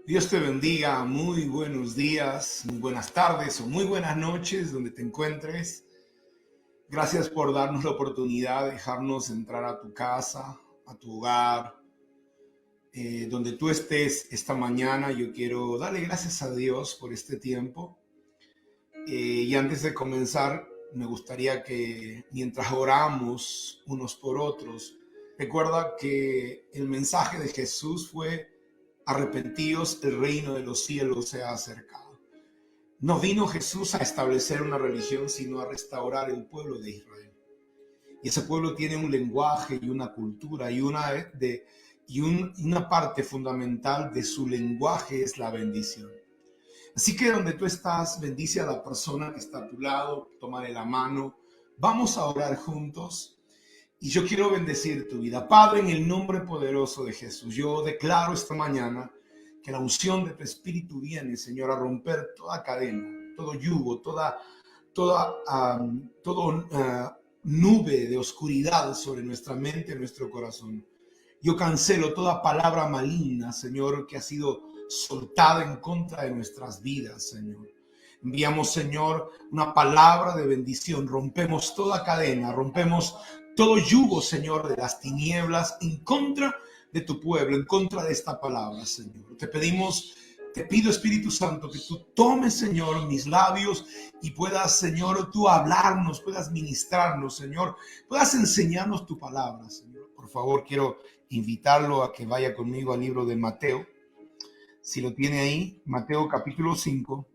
Dios te bendiga, muy buenos días, muy buenas tardes o muy buenas noches donde te encuentres. Gracias por darnos la oportunidad de dejarnos entrar a tu casa, a tu hogar, donde tú estés esta mañana. Yo quiero darle gracias a Dios por este tiempo. Y antes de comenzar, me gustaría que mientras oramos unos por otros, recuerda que el mensaje de Jesús fue: arrepentíos, el reino de los cielos se ha acercado. No vino Jesús a establecer una religión, sino a restaurar el pueblo de Israel. Y ese pueblo tiene un lenguaje y una cultura, y una parte fundamental de su lenguaje es la bendición. Así que donde tú estás, bendice a la persona que está a tu lado, tómale la mano, vamos a orar juntos. Y yo quiero bendecir tu vida. Padre, en el nombre poderoso de Jesús, yo declaro esta mañana que la unción de tu Espíritu viene, Señor, a romper toda cadena, todo yugo, toda nube de oscuridad sobre nuestra mente, nuestro corazón. Yo cancelo toda palabra maligna, Señor, que ha sido soltada en contra de nuestras vidas, Señor. Enviamos, Señor, una palabra de bendición. Rompemos toda cadena, rompemos todo yugo, Señor, de las tinieblas en contra de tu pueblo, en contra de esta palabra, Señor. Te pido, Espíritu Santo, que tú tomes, Señor, mis labios y puedas, Señor, tú hablarnos, puedas ministrarnos, Señor, puedas enseñarnos tu palabra, Señor. Por favor, quiero invitarlo a que vaya conmigo al libro de Mateo. Si lo tiene ahí, Mateo capítulo 5,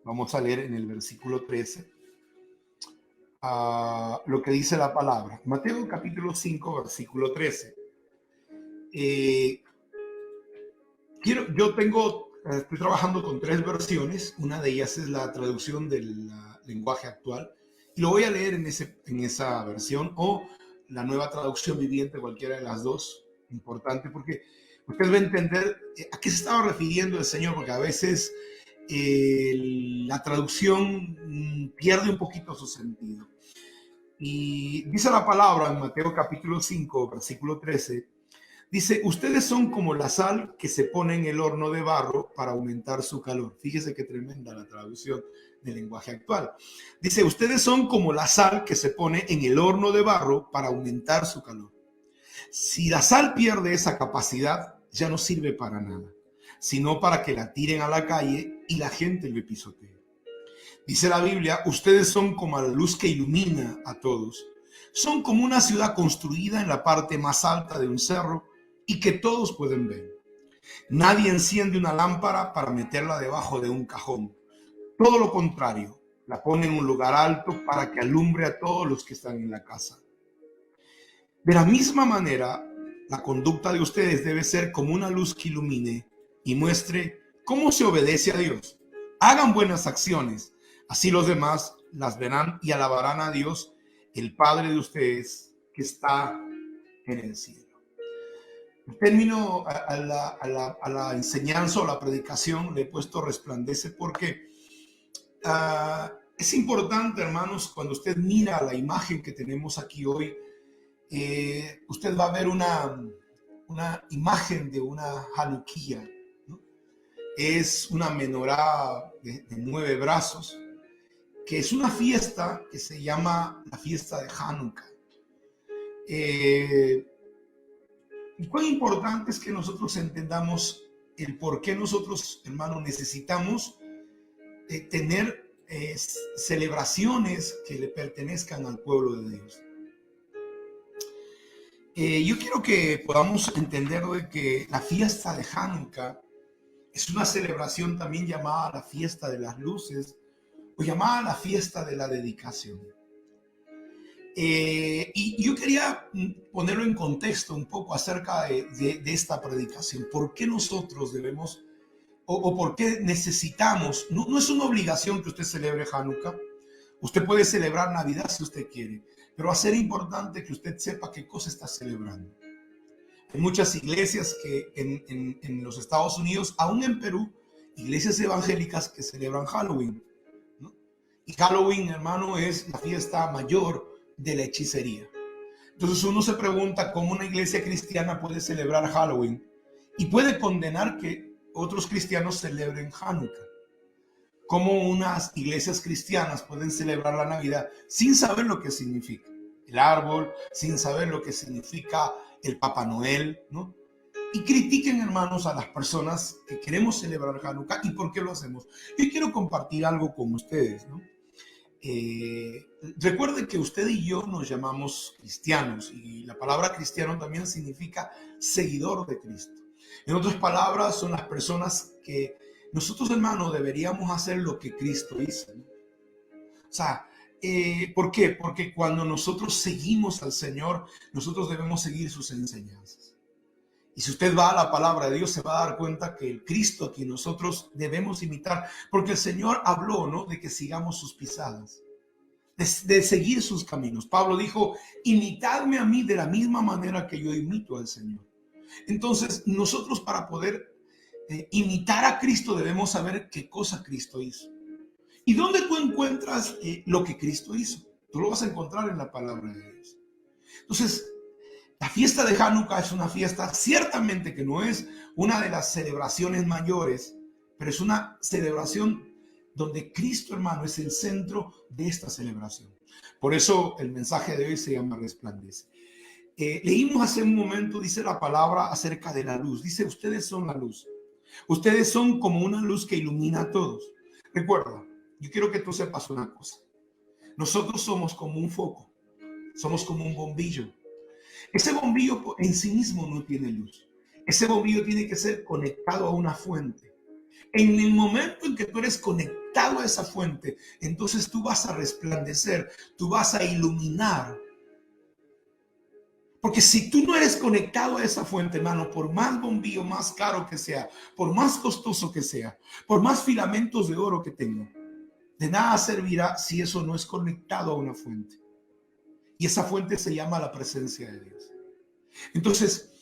vamos a leer en el versículo 13. Lo que dice la palabra. Mateo capítulo 5, versículo 13. Estoy trabajando con 3 versiones. Una de ellas es la traducción del lenguaje actual. Y lo voy a leer en esa versión, o la nueva traducción viviente, cualquiera de las dos. Importante porque usted va a entender a qué se estaba refiriendo el Señor, porque a veces la traducción pierde un poquito su sentido. Y dice la palabra en Mateo capítulo 5, versículo 13, dice: ustedes son como la sal que se pone en el horno de barro para aumentar su calor. Fíjese qué tremenda la traducción del lenguaje actual. Dice: ustedes son como la sal que se pone en el horno de barro para aumentar su calor. Si la sal pierde esa capacidad, ya no sirve para nada, sino para que la tiren a la calle y la gente le pisotee. Dice la Biblia: ustedes son como la luz que ilumina a todos. Son como una ciudad construida en la parte más alta de un cerro y que todos pueden ver. Nadie enciende una lámpara para meterla debajo de un cajón. Todo lo contrario, la pone en un lugar alto para que alumbre a todos los que están en la casa. De la misma manera, la conducta de ustedes debe ser como una luz que ilumine y muestre cómo se obedece a Dios. Hagan buenas acciones, así los demás las verán y alabarán a Dios, el Padre de ustedes que está en el cielo. En término a la enseñanza o la predicación le he puesto resplandece porque es importante, hermanos, cuando usted mira la imagen que tenemos aquí hoy, usted va a ver una imagen de una Hanukkah, ¿no? Es una menorá de 9 brazos, que es una fiesta que se llama la fiesta de Hanukkah. Y cuán importante es que nosotros entendamos el por qué nosotros, hermanos, necesitamos tener celebraciones que le pertenezcan al pueblo de Dios. Yo quiero que podamos entender de que la fiesta de Hanukkah es una celebración también llamada la fiesta de las luces o llamada la fiesta de la dedicación. Y yo quería ponerlo en contexto un poco acerca de esta predicación. ¿Por qué nosotros debemos o por qué necesitamos? No es una obligación que usted celebre Hanukkah. Usted puede celebrar Navidad si usted quiere, pero va a ser importante que usted sepa qué cosa está celebrando. Hay muchas iglesias que en los Estados Unidos, aún en Perú, iglesias evangélicas que celebran Halloween, ¿no? Y Halloween, hermano, es la fiesta mayor de la hechicería. Entonces uno se pregunta cómo una iglesia cristiana puede celebrar Halloween y puede condenar que otros cristianos celebren Hanukkah. Cómo unas iglesias cristianas pueden celebrar la Navidad sin saber lo que significa el árbol, sin saber lo que significa el Papá Noel, ¿no? Y critiquen, hermanos, a las personas que queremos celebrar Hanukkah y por qué lo hacemos. Yo quiero compartir algo con ustedes, ¿no? Recuerden que usted y yo nos llamamos cristianos y la palabra cristiano también significa seguidor de Cristo. En otras palabras, son las personas que nosotros, hermanos, deberíamos hacer lo que Cristo hizo, ¿no? O sea, ¿por qué? Porque cuando nosotros seguimos al Señor, nosotros debemos seguir sus enseñanzas. Y si usted va a la palabra de Dios, se va a dar cuenta que el Cristo a quien nosotros debemos imitar, porque el Señor habló, ¿no?, de que sigamos sus pisadas, de seguir sus caminos. Pablo dijo, imitadme a mí de la misma manera que yo imito al Señor. Entonces, nosotros para poder imitar a Cristo debemos saber qué cosa Cristo hizo. ¿Y dónde tú encuentras lo que Cristo hizo? Tú lo vas a encontrar en la palabra de Dios. Entonces, la fiesta de Hanukkah es una fiesta, ciertamente que no es una de las celebraciones mayores, pero es una celebración donde Cristo, hermano, es el centro de esta celebración. Por eso el mensaje de hoy se llama Resplandece. Leímos hace un momento, dice la palabra acerca de la luz. Dice, ustedes son la luz. Ustedes son como una luz que ilumina a todos. Recuerda, yo quiero que tú sepas una cosa. Nosotros somos como un foco. Somos como un bombillo. Ese bombillo en sí mismo no tiene luz. Ese bombillo tiene que ser conectado a una fuente. En el momento en que tú eres conectado a esa fuente, entonces tú vas a resplandecer, tú vas a iluminar. Porque si tú no eres conectado a esa fuente, hermano, por más bombillo, más caro que sea, por más costoso que sea, por más filamentos de oro que tenga, de nada servirá si eso no es conectado a una fuente. Y esa fuente se llama la presencia de Dios. Entonces,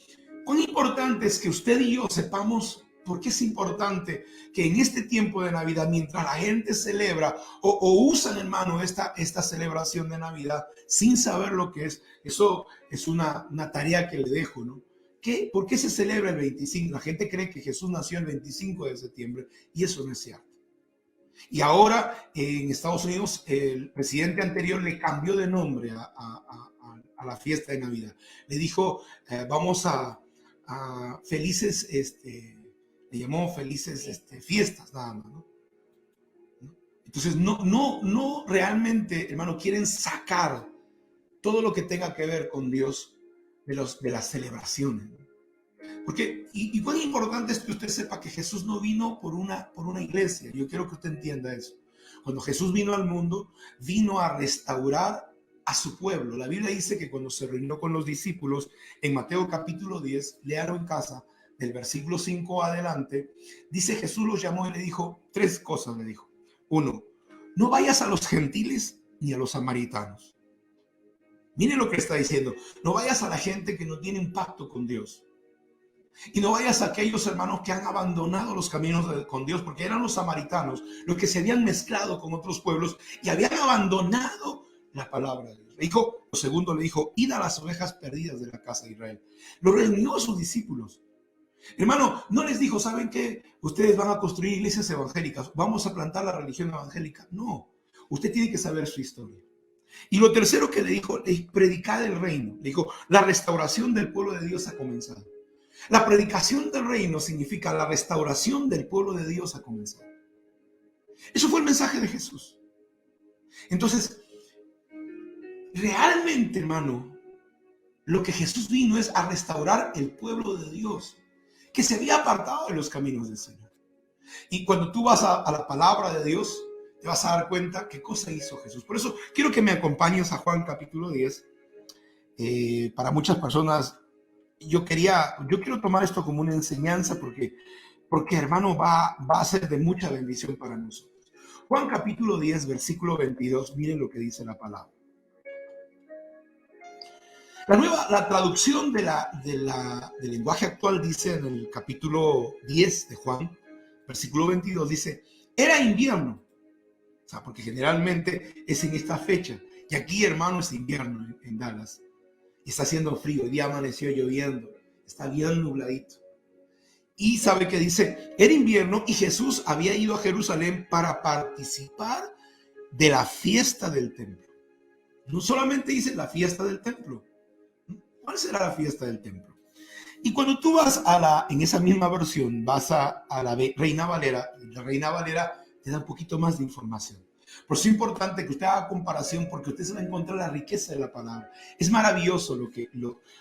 cuán importante es que usted y yo sepamos por qué es importante que en este tiempo de Navidad, mientras la gente celebra o usan, hermano, esta celebración de Navidad sin saber lo que es, eso es una tarea que le dejo, ¿no? ¿Por qué se celebra el 25? La gente cree que Jesús nació el 25 de septiembre y eso no es cierto. Y ahora en Estados Unidos el presidente anterior le cambió de nombre a la fiesta de Navidad. Le dijo, vamos a felices, le llamó felices fiestas, nada más, ¿no? Entonces no realmente, hermano, quieren sacar todo lo que tenga que ver con Dios de las celebraciones, ¿no? Porque, y cuán importante es que usted sepa que Jesús no vino por una iglesia. Yo quiero que usted entienda eso. Cuando Jesús vino al mundo, vino a restaurar a su pueblo. La Biblia dice que cuando se reunió con los discípulos, en Mateo capítulo 10, léalo en casa, del versículo 5 adelante, dice Jesús los llamó y le dijo 3 cosas, le dijo. 1, no vayas a los gentiles ni a los samaritanos. Miren lo que está diciendo. No vayas a la gente que no tiene un pacto con Dios. Y no vayas a aquellos hermanos que han abandonado los caminos con Dios, porque eran los samaritanos los que se habían mezclado con otros pueblos y habían abandonado la palabra de Dios. Lo segundo le dijo, id a las ovejas perdidas de la casa de Israel. Lo reunió a sus discípulos. Hermano, no les dijo, ¿saben qué? Ustedes van a construir iglesias evangélicas, vamos a plantar la religión evangélica. No, usted tiene que saber su historia. Y lo tercero que le dijo, es predicar el reino. Le dijo, la restauración del pueblo de Dios ha comenzado. La predicación del reino significa la restauración del pueblo de Dios ha comenzado. Eso fue el mensaje de Jesús. Entonces, realmente, hermano, lo que Jesús vino es a restaurar el pueblo de Dios, que se había apartado de los caminos del Señor. Y cuando tú vas a la palabra de Dios, te vas a dar cuenta qué cosa hizo Jesús. Por eso quiero que me acompañes a Juan capítulo 10. Para muchas personas, yo quiero tomar esto como una enseñanza porque hermano, va a ser de mucha bendición para nosotros. Juan capítulo 10, versículo 22, miren lo que dice la palabra. La traducción del lenguaje actual dice en el capítulo 10 de Juan, versículo 22, dice, era invierno. O sea, porque generalmente es en esta fecha. Y aquí, hermano, es invierno en Dallas. Y está haciendo frío. El día amaneció lloviendo. Está bien nubladito. Y sabe que dice, era invierno y Jesús había ido a Jerusalén para participar de la fiesta del templo. No solamente dice la fiesta del templo. ¿Cuál será la fiesta del templo? Y cuando tú vas en esa misma versión, vas a la Reina Valera, la Reina Valera te da un poquito más de información. Por eso es importante que usted haga comparación, porque usted se va a encontrar la riqueza de la palabra. Es maravilloso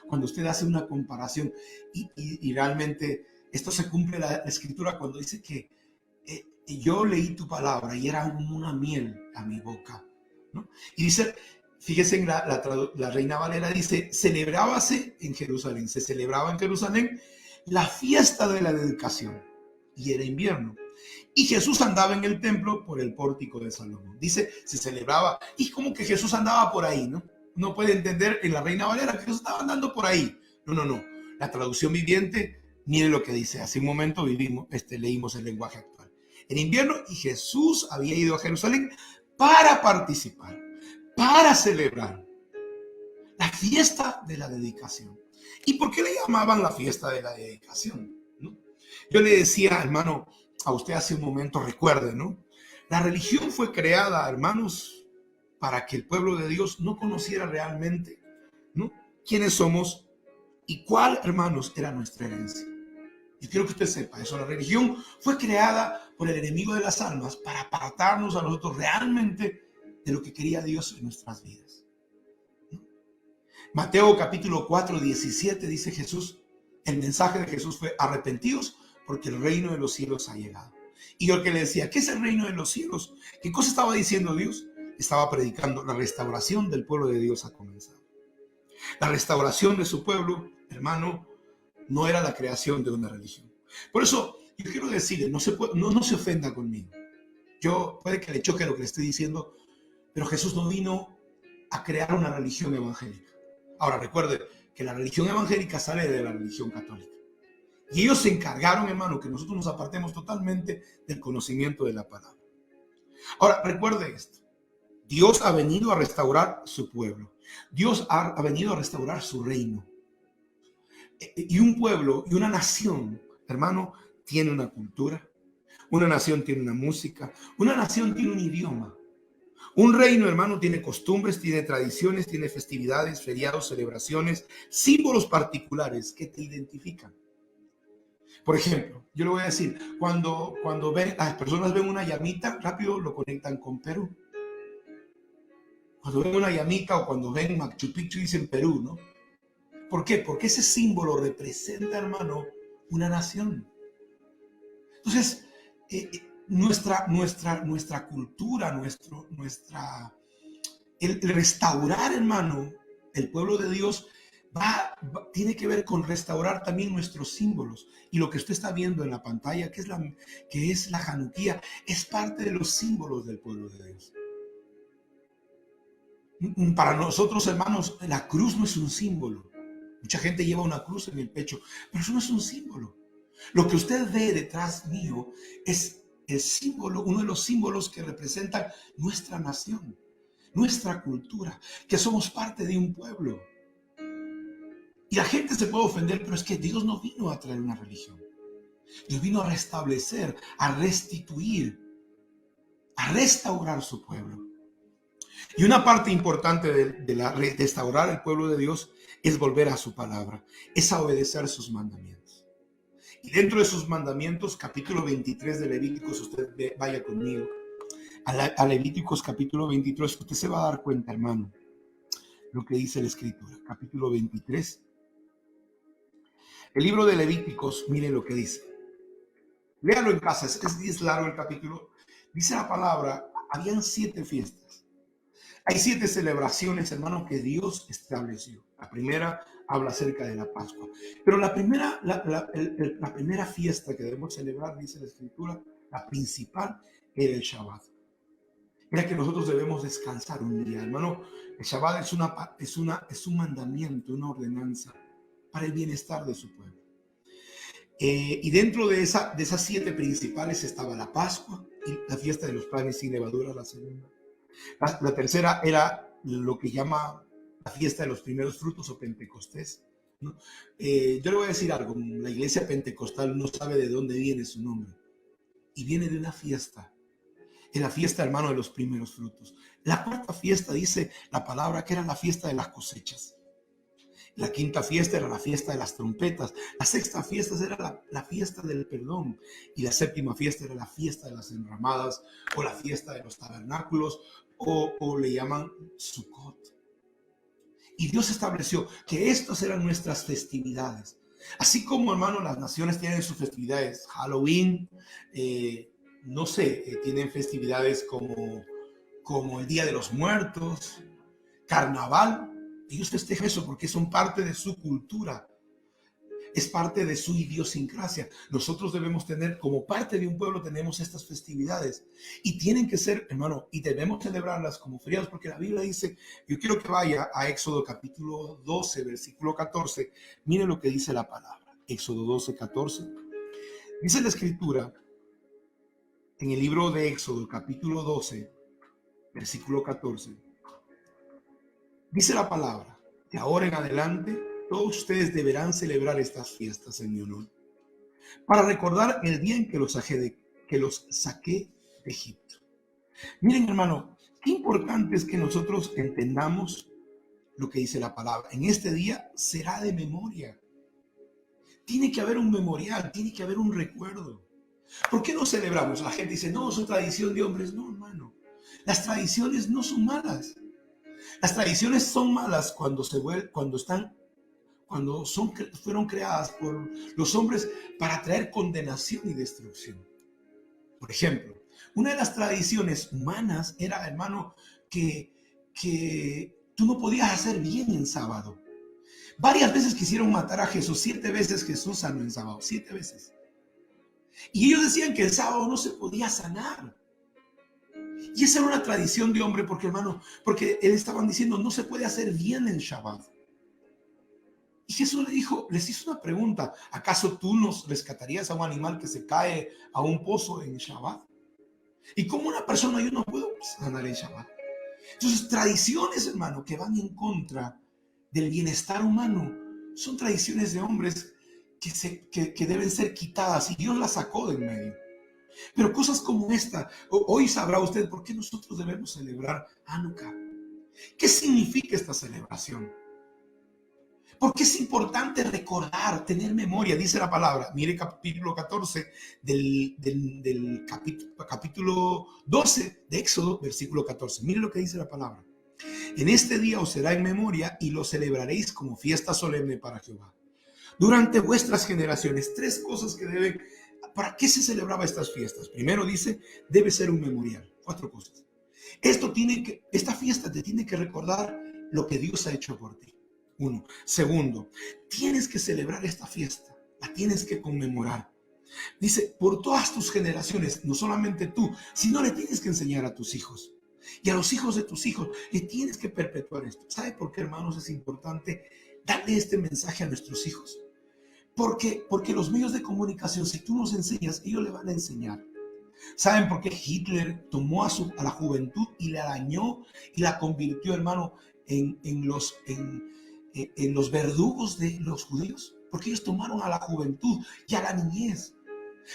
cuando usted hace una comparación y realmente esto se cumple la escritura cuando dice que yo leí tu palabra y era como una miel a mi boca, ¿no? Y dice, fíjese en la Reina Valera, dice, se celebraba en Jerusalén la fiesta de la dedicación y era invierno. Y Jesús andaba en el templo por el pórtico de Salomón. Dice, se celebraba. Y como que Jesús andaba por ahí, ¿no? No puede entender en la Reina Valera que Jesús estaba andando por ahí. No. La traducción viviente, mire lo que dice. Hace un momento leímos el lenguaje actual. En invierno, y Jesús había ido a Jerusalén para participar, para celebrar la fiesta de la dedicación. ¿Y por qué le llamaban la fiesta de la dedicación? ¿No? Yo le decía, hermano, a usted hace un momento, recuerde, ¿no? La religión fue creada, hermanos, para que el pueblo de Dios no conociera realmente, ¿no?, quiénes somos y cuál, hermanos, era nuestra herencia. Yo quiero que usted sepa eso. La religión fue creada por el enemigo de las almas para apartarnos a nosotros realmente de lo que quería Dios en nuestras vidas, ¿no? Mateo capítulo 4, 17 dice Jesús, el mensaje de Jesús fue: arrepentidos porque el reino de los cielos ha llegado. Y yo que le decía, ¿qué es el reino de los cielos? ¿Qué cosa estaba diciendo Dios? Estaba predicando, la restauración del pueblo de Dios ha comenzado. La restauración de su pueblo, hermano, no era la creación de una religión. Por eso yo quiero decirle, no se ofenda conmigo. Puede que le choque lo que le estoy diciendo, pero Jesús no vino a crear una religión evangélica. Ahora recuerde que la religión evangélica sale de la religión católica. Y ellos se encargaron, hermano, que nosotros nos apartemos totalmente del conocimiento de la palabra. Ahora, recuerde esto. Dios ha venido a restaurar su pueblo. Dios ha venido a restaurar su reino. Y un pueblo y una nación, hermano, tiene una cultura. Una nación tiene una música. Una nación tiene un idioma. Un reino, hermano, tiene costumbres, tiene tradiciones, tiene festividades, feriados, celebraciones, símbolos particulares que te identifican. Por ejemplo, yo le voy a decir, cuando las personas ven una llamita, rápido lo conectan con Perú. Cuando ven una llamita o cuando ven Machu Picchu dicen Perú, ¿no? ¿Por qué? Porque ese símbolo representa, hermano, una nación. Entonces, nuestra cultura, el restaurar, hermano, el pueblo de Dios tiene que ver con restaurar también nuestros símbolos. Y lo que usted está viendo en la pantalla, que es la Januquía, es parte de los símbolos del pueblo de Dios. Para nosotros, hermanos, la cruz no es un símbolo. Mucha gente lleva una cruz en el pecho, pero eso no es un símbolo. Lo que usted ve detrás mío es el símbolo, uno de los símbolos que representan nuestra nación, nuestra cultura, que somos parte de un pueblo. Y la gente se puede ofender, pero es que Dios no vino a traer una religión. Dios vino a restablecer, a restituir, a restaurar su pueblo. Y una parte importante de restaurar el pueblo de Dios es volver a su palabra, es a obedecer sus mandamientos. Y dentro de sus mandamientos, capítulo 23 de Levíticos, usted vaya conmigo a Levíticos capítulo 23, usted se va a dar cuenta, hermano, lo que dice la Escritura. Capítulo 23. El libro de Levíticos, mire lo que dice. Léalo en casa, es largo el capítulo. Dice la palabra, habían 7 fiestas. Hay 7 celebraciones, hermano, que Dios estableció. La primera habla acerca de la Pascua. Pero la primera fiesta que debemos celebrar, dice la Escritura, la principal, era el Shabbat. Era que nosotros debemos descansar un día, hermano. El Shabbat es un mandamiento, una ordenanza para el bienestar de su pueblo. Y dentro de esas 7 principales estaba la Pascua y la fiesta de los panes sin levadura, la segunda. La tercera era lo que llama la fiesta de los primeros frutos o Pentecostés. ¿no? Yo le voy a decir algo, la iglesia pentecostal no sabe de dónde viene su nombre. Y viene de una fiesta. En la fiesta, hermano, de los primeros frutos. La cuarta fiesta dice la palabra que era la fiesta de las cosechas. La quinta fiesta era la fiesta de las trompetas. La sexta fiesta era la fiesta del perdón. Y la séptima fiesta era la fiesta de las enramadas o la fiesta de los tabernáculos o le llaman Sukkot. Y Dios estableció que estas eran nuestras festividades. Así como, hermano, las naciones tienen sus festividades. Halloween, no sé, tienen festividades como el Día de los Muertos, Carnaval. Ellos festejan eso porque son parte de su cultura, es parte de su idiosincrasia. Nosotros debemos tener, como parte de un pueblo, tenemos estas festividades y tienen que ser, hermano, y debemos celebrarlas como feriados, porque la Biblia dice, yo quiero que vaya a Éxodo capítulo 12, versículo 14. Miren lo que dice la palabra. Éxodo 12, 14. Dice la escritura en el libro de Éxodo capítulo 12, versículo 14. Dice la palabra, de ahora en adelante todos ustedes deberán celebrar estas fiestas en mi honor, para recordar el día en que los saqué de Egipto. Miren, hermano, qué importante es que nosotros entendamos lo que dice la palabra. En este día será de memoria. Tiene que haber un memorial, tiene que haber un recuerdo. ¿Por qué no celebramos? La gente dice, no, es una tradición de hombres. No, hermano, las tradiciones no son malas. Las tradiciones son malas fueron creadas por los hombres para traer condenación y destrucción. Por ejemplo, una de las tradiciones humanas era, hermano, que tú no podías hacer bien en sábado. Varias veces quisieron matar a Jesús. 7 veces Jesús sanó en sábado. 7 veces. Y ellos decían que el sábado no se podía sanar. Y esa era una tradición de hombre, porque, hermano, porque él estaban diciendo, no se puede hacer bien en Shabbat. Y Jesús les hizo una pregunta, ¿acaso tú nos rescatarías a un animal que se cae a un pozo en Shabbat? ¿Y cómo una persona yo no puedo sanar en Shabbat? Entonces, tradiciones, hermano, que van en contra del bienestar humano, son tradiciones de hombres que deben ser quitadas, y Dios las sacó de en medio. Pero cosas como esta, hoy sabrá usted por qué nosotros debemos celebrar Hanukkah. ¿Qué significa esta celebración? Porque es importante recordar, tener memoria, dice la palabra. Mire capítulo 14 del capítulo 12 de Éxodo, versículo 14. Mire lo que dice la palabra. En este día os será en memoria y lo celebraréis como fiesta solemne para Jehová. Durante vuestras generaciones, 3 cosas que deben... ¿Para qué se celebraba estas fiestas? Primero dice, debe ser un memorial. 4 cosas. Esta fiesta te tiene que recordar lo que Dios ha hecho por ti. 1. Segundo, tienes que celebrar esta fiesta. La tienes que conmemorar. Dice, por todas tus generaciones, no solamente tú, sino le tienes que enseñar a tus hijos. Y a los hijos de tus hijos le tienes que perpetuar esto. ¿Sabe por qué, hermanos, es importante darle este mensaje a nuestros hijos? Porque los medios de comunicación, si tú nos enseñas, ellos le van a enseñar. ¿Saben por qué Hitler tomó a la juventud y la dañó y la convirtió, hermano, en los verdugos de los judíos? Porque ellos tomaron a la juventud y a la niñez.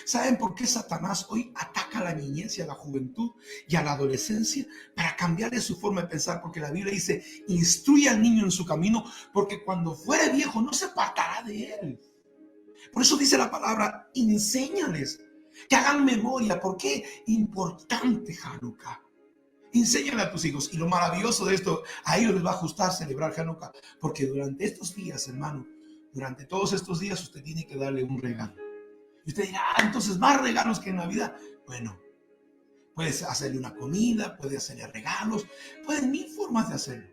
¿Saben por qué Satanás hoy ataca a la niñez y a la juventud y a la adolescencia? Para cambiarle su forma de pensar, porque la Biblia dice, instruye al niño en su camino, porque cuando fuere viejo no se apartará de él. Por eso dice la palabra, enséñales, que hagan memoria. ¿Por qué? Importante Hanukkah. Enséñale a tus hijos. Y lo maravilloso de esto, a ellos les va a gustar celebrar Hanukkah, porque durante estos días, hermano, durante todos estos días usted tiene que darle un regalo. Y usted dirá, entonces más regalos que en Navidad. Bueno, puedes hacerle una comida, puedes hacerle regalos, pueden 1000 formas de hacerlo.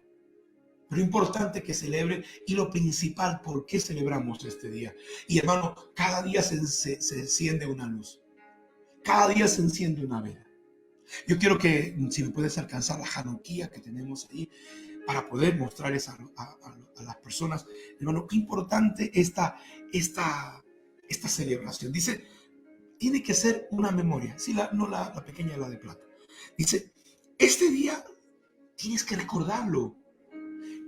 Pero importante que celebre, y lo principal, ¿por qué celebramos este día? Y hermano, cada día se enciende una luz. Cada día se enciende una vela. Yo quiero que, si me puedes alcanzar la Hanukkah que tenemos ahí, para poder mostrar esa a las personas. Hermano, qué importante esta celebración. Dice, tiene que ser una memoria. Sí, no la pequeña, la de plata. Dice, este día tienes que recordarlo.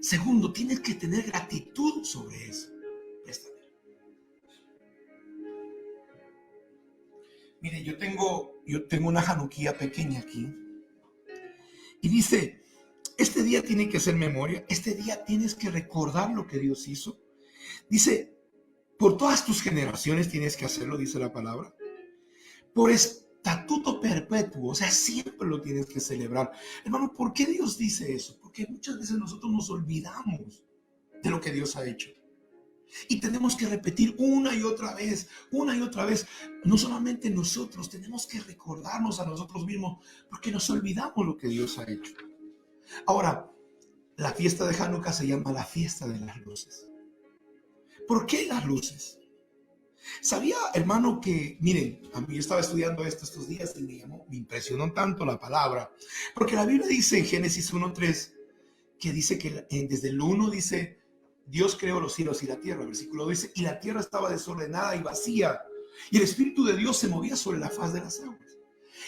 Segundo, tienes que tener gratitud sobre eso. Mire, yo tengo una Hanukkah pequeña aquí y dice, este día tiene que ser memoria, este día tienes que recordar lo que Dios hizo. Dice, por todas tus generaciones tienes que hacerlo, dice la palabra. Por estatuto perpetuo, o sea, siempre lo tienes que celebrar. Hermano, ¿por qué Dios dice eso? Porque muchas veces nosotros nos olvidamos de lo que Dios ha hecho. Y tenemos que repetir una y otra vez. No solamente nosotros, tenemos que recordarnos a nosotros mismos, porque nos olvidamos lo que Dios ha hecho. Ahora, la fiesta de Hanukkah se llama la fiesta de las luces. ¿Por qué las luces? ¿Sabía, hermano, que, miren, a mí yo estaba estudiando estos días y me impresionó tanto la palabra, porque la Biblia dice en Génesis 1:3, que dice que desde el 1 dice, Dios creó los cielos y la tierra. El versículo 2 dice, y la tierra estaba desordenada y vacía, y el Espíritu de Dios se movía sobre la faz de las aguas.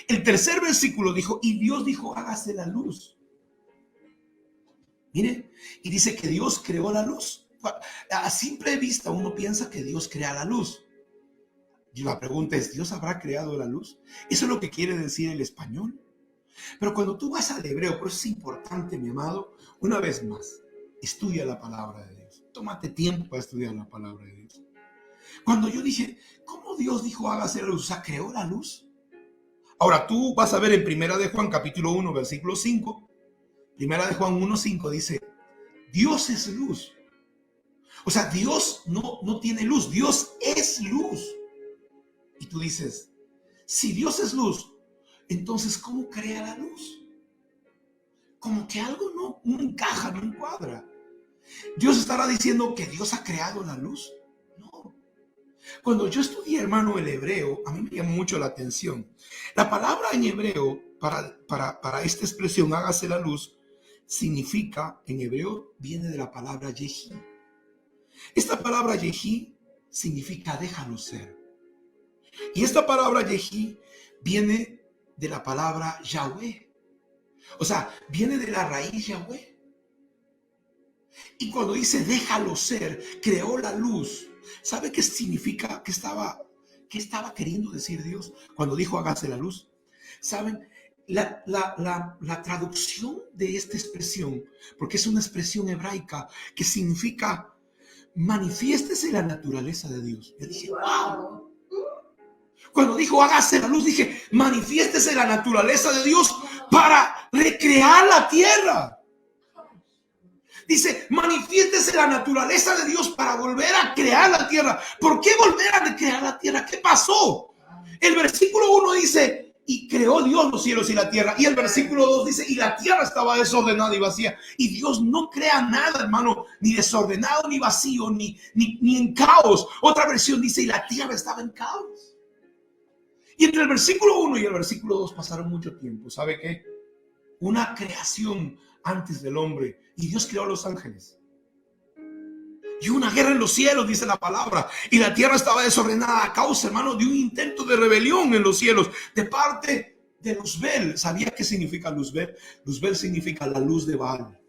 El tercer versículo dijo, y Dios dijo, hágase la luz. Mire, y dice que Dios creó la luz. A simple vista uno piensa que Dios crea la luz. Y la pregunta es, ¿Dios habrá creado la luz? Eso es lo que quiere decir el español. Pero cuando tú vas al hebreo, por eso es importante, mi amado, una vez más, estudia la palabra de Dios. Tómate tiempo para estudiar la palabra de Dios. Cuando yo dije, ¿cómo Dios dijo hágase la luz? O sea, ¿creó la luz? Ahora tú vas a ver en Primera de Juan, capítulo 1, versículo 5. Primera de Juan 1:5 dice, Dios es luz. O sea, Dios no tiene luz, Dios es luz. Y tú dices, si Dios es luz, entonces ¿cómo crea la luz? Como que algo no encaja, no encuadra. ¿Dios estará diciendo que Dios ha creado la luz? No. Cuando yo estudié, hermano, el hebreo, a mí me llamó mucho la atención. La palabra en hebreo para esta expresión, hágase la luz, significa, en hebreo, viene de la palabra yehi. Esta palabra yehi significa déjalo ser. Y esta palabra yehi viene de la palabra Yahweh. O sea, viene de la raíz Yahweh. Y cuando dice déjalo ser, creó la luz. ¿Sabe qué significa? ¿Qué estaba queriendo decir Dios cuando dijo hágase la luz? ¿Saben? La traducción de esta expresión, porque es una expresión hebraica que significa manifiéstese la naturaleza de Dios. Yo dije, wow. Cuando dijo hágase la luz, dije, manifiéstese la naturaleza de Dios para recrear la tierra. Dice, manifiéstese la naturaleza de Dios para volver a crear la tierra. ¿Por qué volver a recrear la tierra? ¿Qué pasó? El versículo 1 dice, y creó Dios los cielos y la tierra. Y el versículo 2 dice, y la tierra estaba desordenada y vacía. Y Dios no crea nada, hermano, ni desordenado, ni vacío, ni en caos. Otra versión dice, y la tierra estaba en caos. Y entre el versículo 1 y el versículo 2 pasaron mucho tiempo. ¿Sabe qué? Una creación antes del hombre. Y Dios creó a los ángeles. Y una guerra en los cielos, dice la palabra. Y la tierra estaba desordenada a causa, hermano, de un intento de rebelión en los cielos. De parte de Luzbel. ¿Sabía qué significa Luzbel? Luzbel significa la luz de Baal.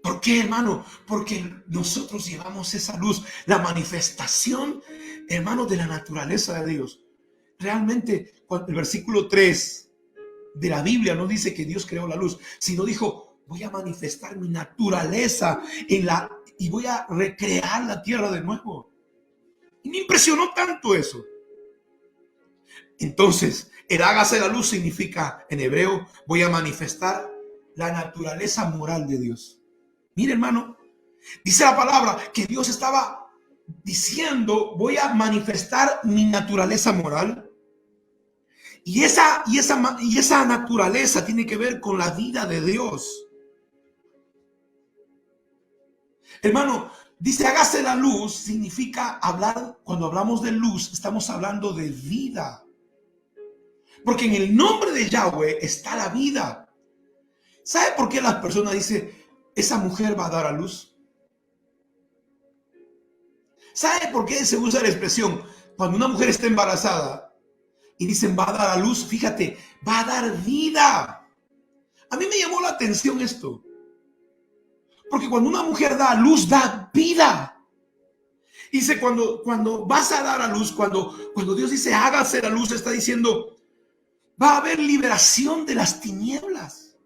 ¿Por qué, hermano? Porque nosotros llevamos esa luz. La manifestación, hermano, de la naturaleza de Dios. Realmente, el versículo 3 de la Biblia no dice que Dios creó la luz, sino dijo, voy a manifestar mi naturaleza y voy a recrear la tierra de nuevo. Y me impresionó tanto eso. Entonces, el hágase la luz significa, en hebreo, voy a manifestar la naturaleza moral de Dios. Mire, hermano, dice la palabra que Dios estaba diciendo, voy a manifestar mi naturaleza moral. Y esa naturaleza tiene que ver con la vida de Dios. Hermano, dice hágase la luz, significa hablar, cuando hablamos de luz, estamos hablando de vida. Porque en el nombre de Yahweh está la vida. ¿Sabe por qué las personas dicen, esa mujer va a dar a luz? ¿Sabe por qué se usa la expresión, cuando una mujer está embarazada, y dicen va a dar a luz? Fíjate, va a dar vida. A mí me llamó la atención esto. Porque cuando una mujer da a luz, da vida. Dice, cuando vas a dar a luz, cuando Dios dice hágase la luz, está diciendo va a haber liberación de las tinieblas.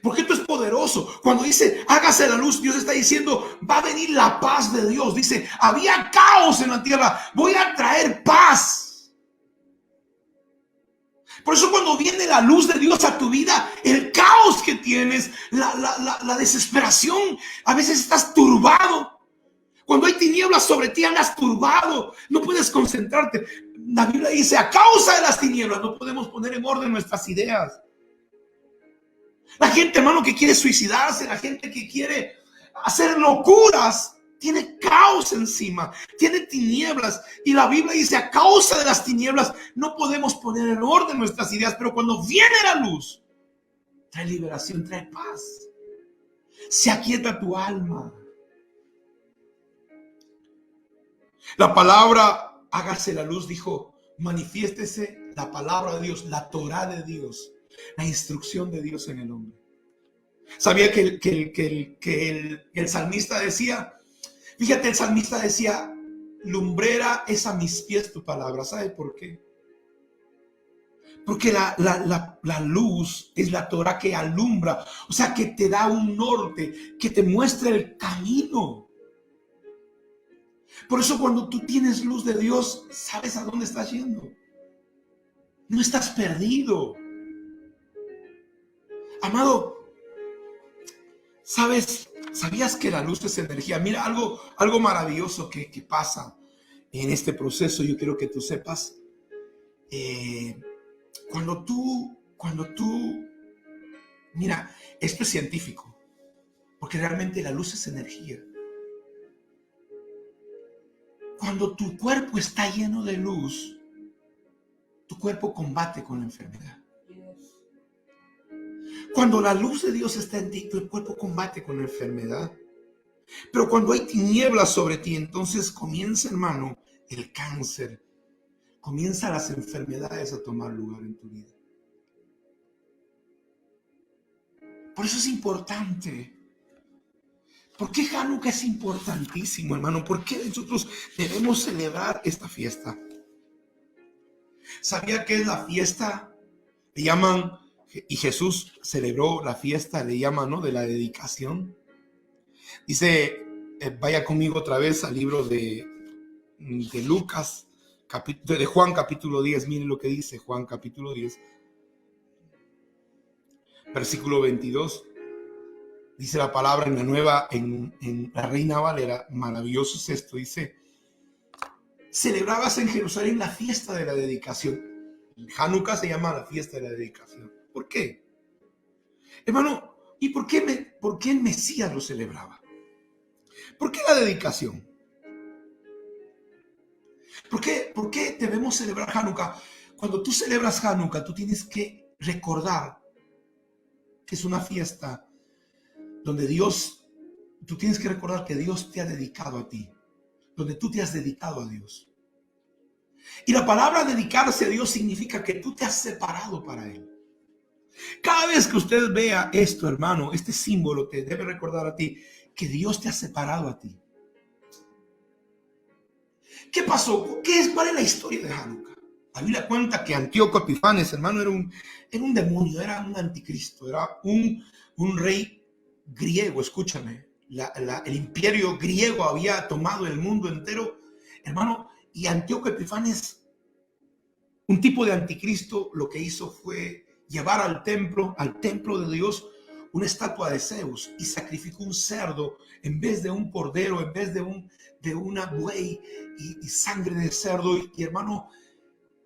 Porque esto es poderoso. Cuando dice hágase la luz, Dios está diciendo va a venir la paz de Dios. Dice, había caos en la tierra, voy a traer paz. Por eso cuando viene la luz de Dios a tu vida, el caos que tienes, la desesperación, a veces estás turbado. Cuando hay tinieblas sobre ti, andas turbado, no puedes concentrarte. La Biblia dice, a causa de las tinieblas no podemos poner en orden nuestras ideas. La gente, hermano, que quiere suicidarse, la gente que quiere hacer locuras, tiene caos encima, tiene tinieblas. Y la Biblia dice, a causa de las tinieblas no podemos poner en orden nuestras ideas. Pero cuando viene la luz, trae liberación, trae paz. Se aquieta tu alma. La palabra hágase la luz dijo, manifiéstese la palabra de Dios, la Torá de Dios, la instrucción de Dios en el hombre. ¿Sabía que el salmista decía? Fíjate, el salmista decía, lumbrera es a mis pies tu palabra. ¿Sabe por qué? Porque la luz es la Torá que alumbra, o sea, que te da un norte, que te muestra el camino. Por eso cuando tú tienes luz de Dios, sabes a dónde estás yendo. No estás perdido. Amado, ¿sabías que la luz es energía? Mira, algo maravilloso que pasa en este proceso. Yo quiero que tú sepas. Cuando tú, mira, esto es científico. Porque realmente la luz es energía. Cuando tu cuerpo está lleno de luz, tu cuerpo combate con la enfermedad. Cuando la luz de Dios está en ti, tu cuerpo combate con la enfermedad. Pero cuando hay tinieblas sobre ti, entonces comienza, hermano, el cáncer. Comienzan las enfermedades a tomar lugar en tu vida. Por eso es importante. ¿Por qué Hanukkah es importantísimo, hermano? ¿Por qué nosotros debemos celebrar esta fiesta? ¿Sabía que es la fiesta? Le llaman, y Jesús celebró la fiesta, le llaman, ¿no?, de la dedicación. Dice, vaya conmigo otra vez al libro de Lucas, de Juan capítulo 10. Miren lo que dice Juan capítulo 10, versículo 22. Dice la palabra en la nueva, en la Reina Valera, maravilloso es esto, dice, celebrabas en Jerusalén la fiesta de la dedicación. Hanukkah se llama la fiesta de la dedicación. ¿Por qué? Hermano, ¿y por qué el Mesías lo celebraba? ¿Por qué la dedicación? ¿Por qué debemos celebrar Hanukkah? Cuando tú celebras Hanukkah, tú tienes que recordar que es una fiesta donde tú tienes que recordar que Dios te ha dedicado a ti, donde tú te has dedicado a Dios. Y la palabra dedicarse a Dios significa que tú te has separado para Él. Cada vez que usted vea esto, hermano, este símbolo te debe recordar a ti que Dios te ha separado a ti. ¿Qué pasó? ¿Cuál es la historia de Hanukkah? La Biblia cuenta que Antíoco Epifanes, hermano, era un demonio, era un anticristo, era un rey griego. Escúchame, el imperio griego había tomado el mundo entero, hermano, y Antíoco Epifanes, un tipo de anticristo, lo que hizo fue llevar al templo de Dios, una estatua de Zeus, y sacrificó un cerdo en vez de un cordero, en vez de una buey, y sangre de cerdo, y hermano,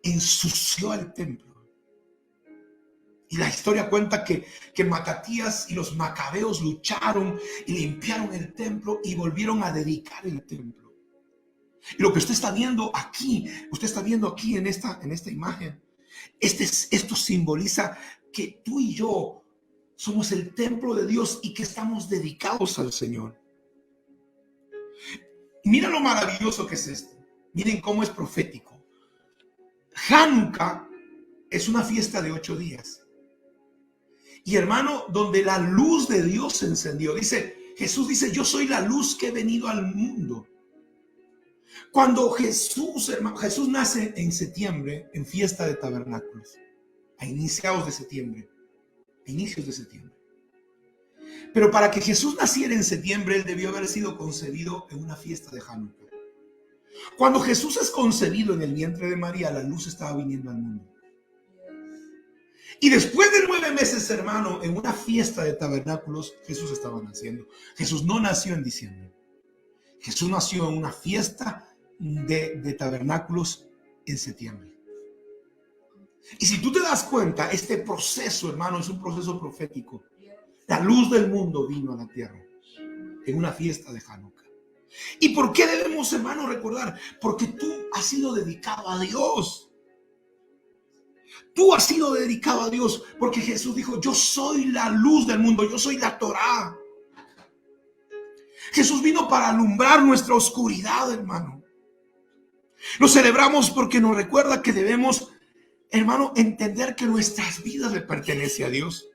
ensució el templo. Y la historia cuenta que Matatías y los macabeos lucharon y limpiaron el templo y volvieron a dedicar el templo. Y lo que usted está viendo aquí en esta imagen, esto simboliza que tú y yo somos el templo de Dios y que estamos dedicados al Señor. Mira lo maravilloso que es esto. Miren cómo es profético. Hanukkah es una fiesta de 8 días. Y hermano, donde la luz de Dios se encendió. Jesús dice, yo soy la luz que he venido al mundo. Cuando Jesús, hermano, Jesús nace en septiembre, en fiesta de tabernáculos, a inicios de septiembre. Pero para que Jesús naciera en septiembre, él debió haber sido concebido en una fiesta de Hanukkah. Cuando Jesús es concebido en el vientre de María, la luz estaba viniendo al mundo. Y después de 9 meses, hermano, en una fiesta de tabernáculos, Jesús estaba naciendo. Jesús no nació en diciembre. Jesús nació en una fiesta de tabernáculos en septiembre. Y si tú te das cuenta, este proceso, hermano, es un proceso profético. La luz del mundo vino a la tierra en una fiesta de Hanukkah. ¿Y por qué debemos, hermano, recordar? Porque tú has sido dedicado a Dios. Tú has sido dedicado a Dios, porque Jesús dijo: yo soy la luz del mundo, yo soy la Torá. Jesús vino para alumbrar nuestra oscuridad, hermano. Lo celebramos porque nos recuerda que debemos, hermano, entender que nuestras vidas le pertenecen a Dios.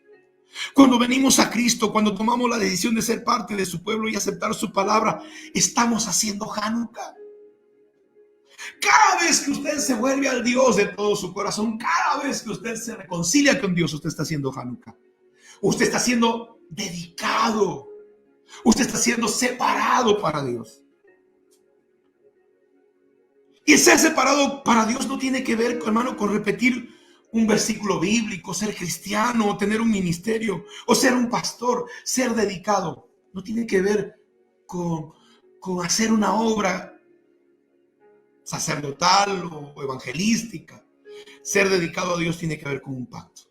Cuando venimos a Cristo, cuando tomamos la decisión de ser parte de su pueblo y aceptar su palabra, estamos haciendo Hanukkah. Cada vez que usted se vuelve al Dios de todo su corazón, cada vez que usted se reconcilia con Dios, usted está haciendo Hanukkah. Usted está siendo dedicado. Usted está siendo separado para Dios. Y ser separado para Dios no tiene que ver, hermano, con repetir un versículo bíblico, ser cristiano, o tener un ministerio, o ser un pastor. Ser dedicado no tiene que ver con hacer una obra sacerdotal o evangelística. Ser dedicado a Dios tiene que ver con un pacto.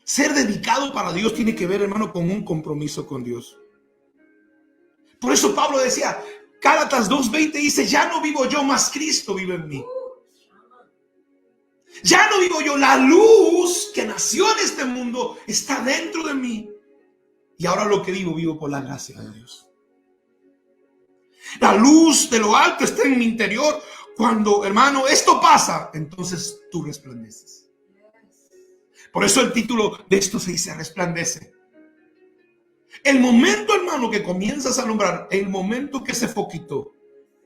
Ser dedicado para Dios tiene que ver, hermano, con un compromiso con Dios. Por eso Pablo decía, Gálatas 2:20 dice: ya no vivo yo, mas Cristo vive en mí. Ya no vivo yo, la luz que nació en este mundo está dentro de mí. Y ahora lo que vivo por la gracia de Dios. La luz de lo alto está en mi interior. Cuando, hermano, esto pasa, entonces tú resplandeces. Por eso el título de esto se dice: resplandece. El momento, hermano, que comienzas a alumbrar, el momento que ese foquito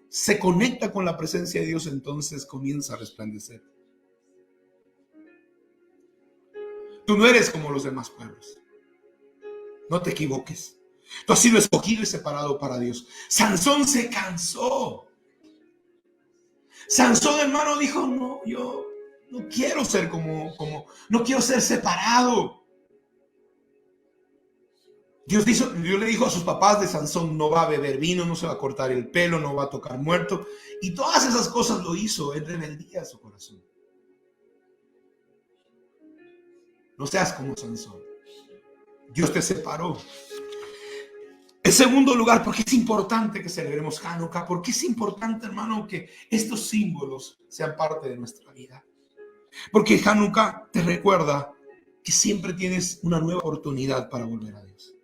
se conecta con la presencia de Dios, entonces comienza a resplandecer. Tú no eres como los demás pueblos. No te equivoques. Tú has sido escogido y separado para Dios. Sansón se cansó. Sansón, hermano, dijo: no, yo no quiero ser no quiero ser separado. Dios le dijo a sus papás de Sansón: no va a beber vino, no se va a cortar el pelo, no va a tocar muerto. Y todas esas cosas lo hizo en rebeldía a su corazón. No seas como Sansón. Dios te separó. En segundo lugar, porque es importante que celebremos Hanukkah, porque es importante, hermano, que estos símbolos sean parte de nuestra vida. Porque Hanukkah te recuerda que siempre tienes una nueva oportunidad para volver a Dios.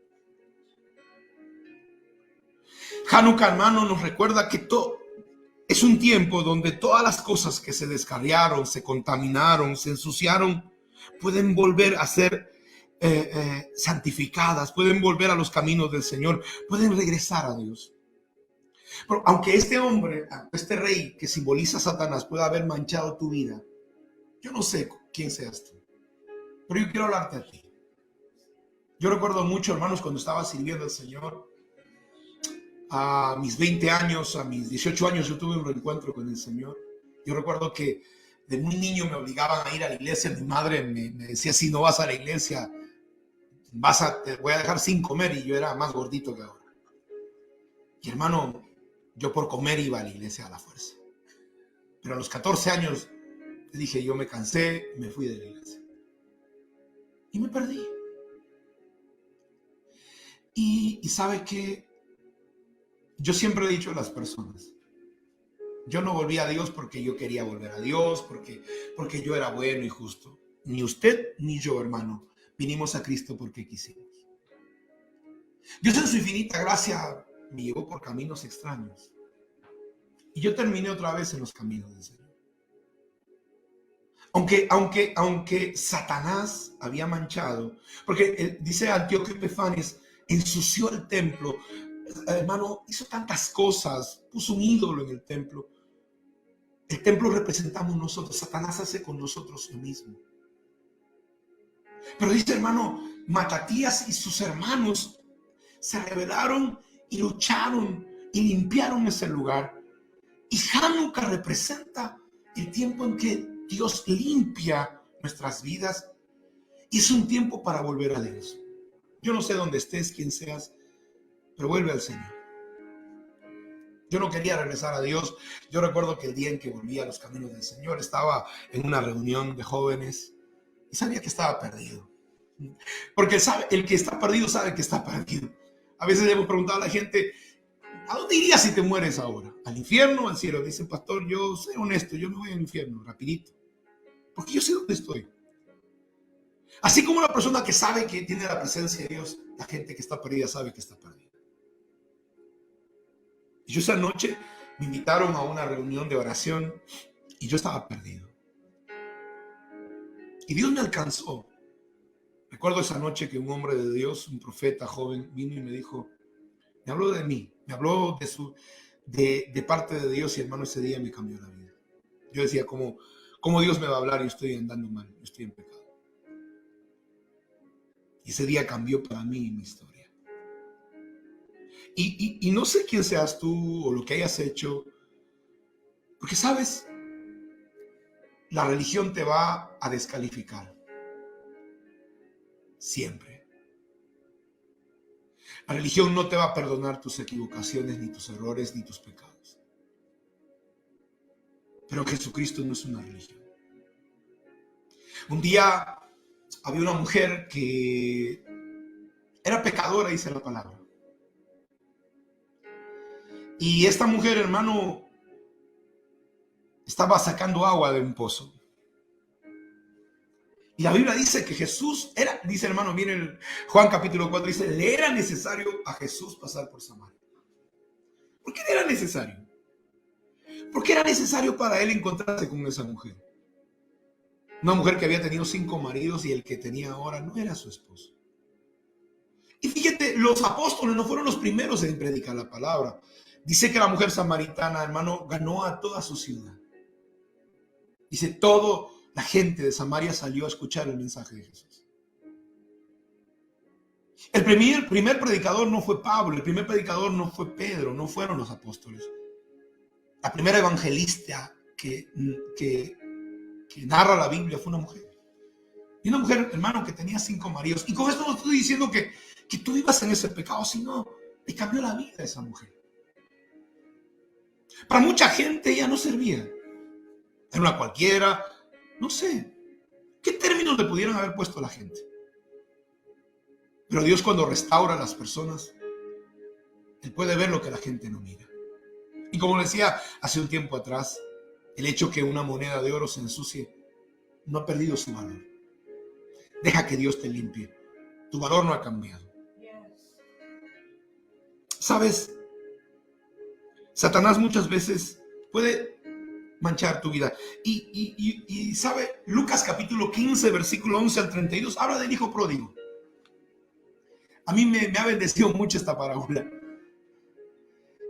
Hanukkah, hermano, nos recuerda que es un tiempo donde todas las cosas que se descarriaron, se contaminaron, se ensuciaron, pueden volver a ser santificadas, pueden volver a los caminos del Señor, pueden regresar a Dios. Pero aunque este hombre, este rey que simboliza a Satanás pueda haber manchado tu vida, yo no sé quién seas tú, pero yo quiero hablarte a ti. Yo recuerdo mucho, hermanos, cuando estaba sirviendo al Señor, a mis 20 años, a mis 18 años, yo tuve un reencuentro con el Señor. Yo recuerdo que de muy niño me obligaban a ir a la iglesia. Mi madre me decía: si no vas a la iglesia, te voy a dejar sin comer. Y yo era más gordito que ahora. Y hermano, yo por comer iba a la iglesia a la fuerza. Pero a los 14 años dije: yo me cansé, me fui de la iglesia. Y me perdí. Y sabe que yo siempre he dicho a las personas: yo no volví a Dios porque yo quería volver a Dios, porque yo era bueno y justo. Ni usted ni yo, hermano, vinimos a Cristo porque quisimos. Dios en su infinita gracia me llevó por caminos extraños. Y yo terminé otra vez en los caminos del Señor. Aunque Satanás había manchado, porque dice Antíoco Epifanes, ensució el templo. hermano, hizo tantas cosas, puso un ídolo en el templo. El templo representamos nosotros, Satanás hace con nosotros lo mismo. Pero dice, hermano, Matatías y sus hermanos se rebelaron y lucharon y limpiaron ese lugar. Y Hanukkah representa el tiempo en que Dios limpia nuestras vidas y es un tiempo para volver a Dios. Yo no sé dónde estés, quién seas, pero vuelve al Señor. Yo no quería regresar a Dios. Yo recuerdo que el día en que volví a los caminos del Señor estaba en una reunión de jóvenes y sabía que estaba perdido. Porque el que está perdido sabe que está perdido. A veces le hemos preguntado a la gente, ¿a dónde irías si te mueres ahora? ¿Al infierno o al cielo? Dice, pastor, yo soy honesto, yo me voy al infierno, rapidito. Porque yo sé dónde estoy. Así como la persona que sabe que tiene la presencia de Dios, la gente que está perdida sabe que está perdida. Y yo esa noche me invitaron a una reunión de oración y yo estaba perdido. Y Dios me alcanzó. Recuerdo esa noche que un hombre de Dios, un profeta joven, vino y me dijo, me habló de mí, me habló de parte de Dios y hermano, ese día me cambió la vida. Yo decía, ¿cómo Dios me va a hablar y estoy andando mal, yo estoy en pecado? Y ese día cambió para mí mi historia. Y no sé quién seas tú o lo que hayas hecho, porque sabes, la religión te va a descalificar. Siempre. La religión no te va a perdonar tus equivocaciones, ni tus errores, ni tus pecados. Pero Jesucristo no es una religión. Un día había una mujer que era pecadora, dice la palabra. Y esta mujer, hermano, estaba sacando agua de un pozo. Y la Biblia dice que Jesús era, dice hermano, miren Juan capítulo 4, dice, le era necesario a Jesús pasar por Samaria. ¿Por qué le era necesario? Porque era necesario para él encontrarse con esa mujer. Una mujer que había tenido 5 maridos y el que tenía ahora no era su esposo. Y fíjate, los apóstoles no fueron los primeros en predicar la palabra. Dice que la mujer samaritana, hermano, ganó a toda su ciudad. Dice, toda la gente de Samaria salió a escuchar el mensaje de Jesús. El primer predicador no fue Pablo, el primer predicador no fue Pedro, no fueron los apóstoles. La primera evangelista que narra la Biblia fue una mujer. Y una mujer, hermano, que tenía 5 maridos. Y con esto no estoy diciendo que tú vivas en ese pecado, sino le cambió la vida a esa mujer. Para mucha gente ella no servía. Era una cualquiera, no sé. ¿Qué términos le pudieron haber puesto a la gente? Pero Dios, cuando restaura a las personas, Él puede ver lo que la gente no mira. Y como decía hace un tiempo atrás, el hecho que una moneda de oro se ensucie no ha perdido su valor. Deja que Dios te limpie. Tu valor no ha cambiado. ¿Sabes? Satanás muchas veces puede manchar tu vida. Y ¿sabe? Lucas capítulo 15, versículo 11 al 32, habla del hijo pródigo. A mí me ha bendecido mucho esta parábola.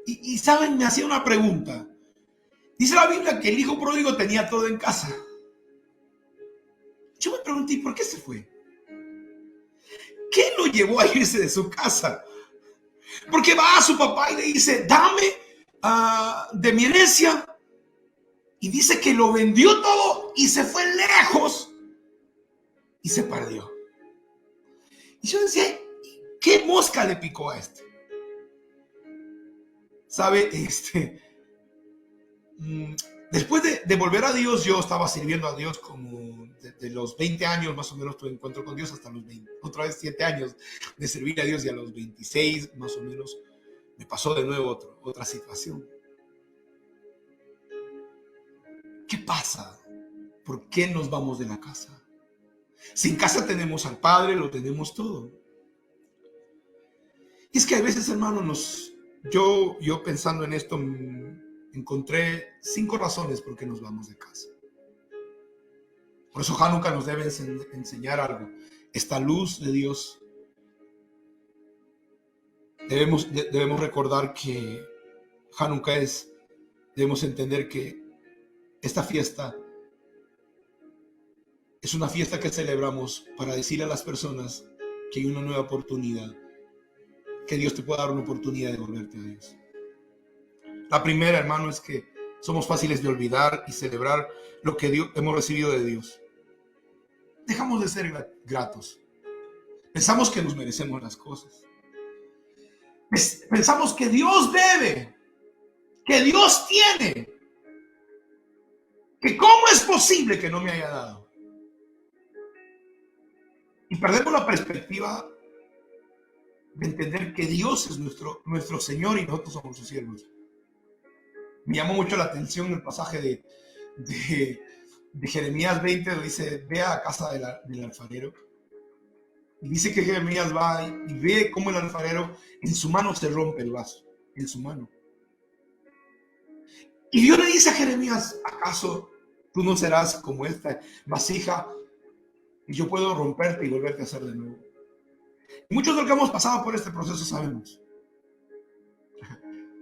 Y ¿saben? Me hacía una pregunta. Dice la Biblia que el hijo pródigo tenía todo en casa. Yo me pregunté, ¿por qué se fue? ¿Qué lo llevó a irse de su casa? Porque va a su papá y le dice, dame de mi herencia. Y dice que lo vendió todo y se fue lejos y se perdió. Y yo decía, ¿qué mosca le picó a este? ¿Sabe? Después de volver a Dios, yo estaba sirviendo a Dios como desde los 20 años más o menos tuve encuentro con Dios hasta los 20, otra vez 7 años de servir a Dios, y a los 26 más o menos me pasó de nuevo otra situación. ¿Qué pasa? ¿Por qué nos vamos de la casa? Si en casa tenemos al Padre, lo tenemos todo. Y es que a veces, hermano, yo pensando en esto, encontré 5 razones por qué nos vamos de casa. Por eso Hanukkah nos debe enseñar algo. Esta luz de Dios Debemos recordar que Hanukkah debemos entender que esta fiesta es una fiesta que celebramos para decirle a las personas que hay una nueva oportunidad, que Dios te puede dar una oportunidad de volverte a Dios. La primera, hermano, es que somos fáciles de olvidar y celebrar lo que hemos recibido de Dios. Dejamos de ser gratos. Pensamos que nos merecemos las cosas. Pensamos que Dios debe, que Dios tiene, que cómo es posible que no me haya dado. Y perdemos la perspectiva de entender que Dios es nuestro Señor y nosotros somos sus siervos. Me llamó mucho la atención el pasaje de Jeremías 20, donde dice, ve a casa del alfarero. Y dice que Jeremías va y ve cómo el alfarero en su mano se rompe el vaso, en su mano. Y Dios le dice a Jeremías, ¿acaso tú no serás como esta vasija y yo puedo romperte y volverte a hacer de nuevo? Y muchos de los que hemos pasado por este proceso sabemos.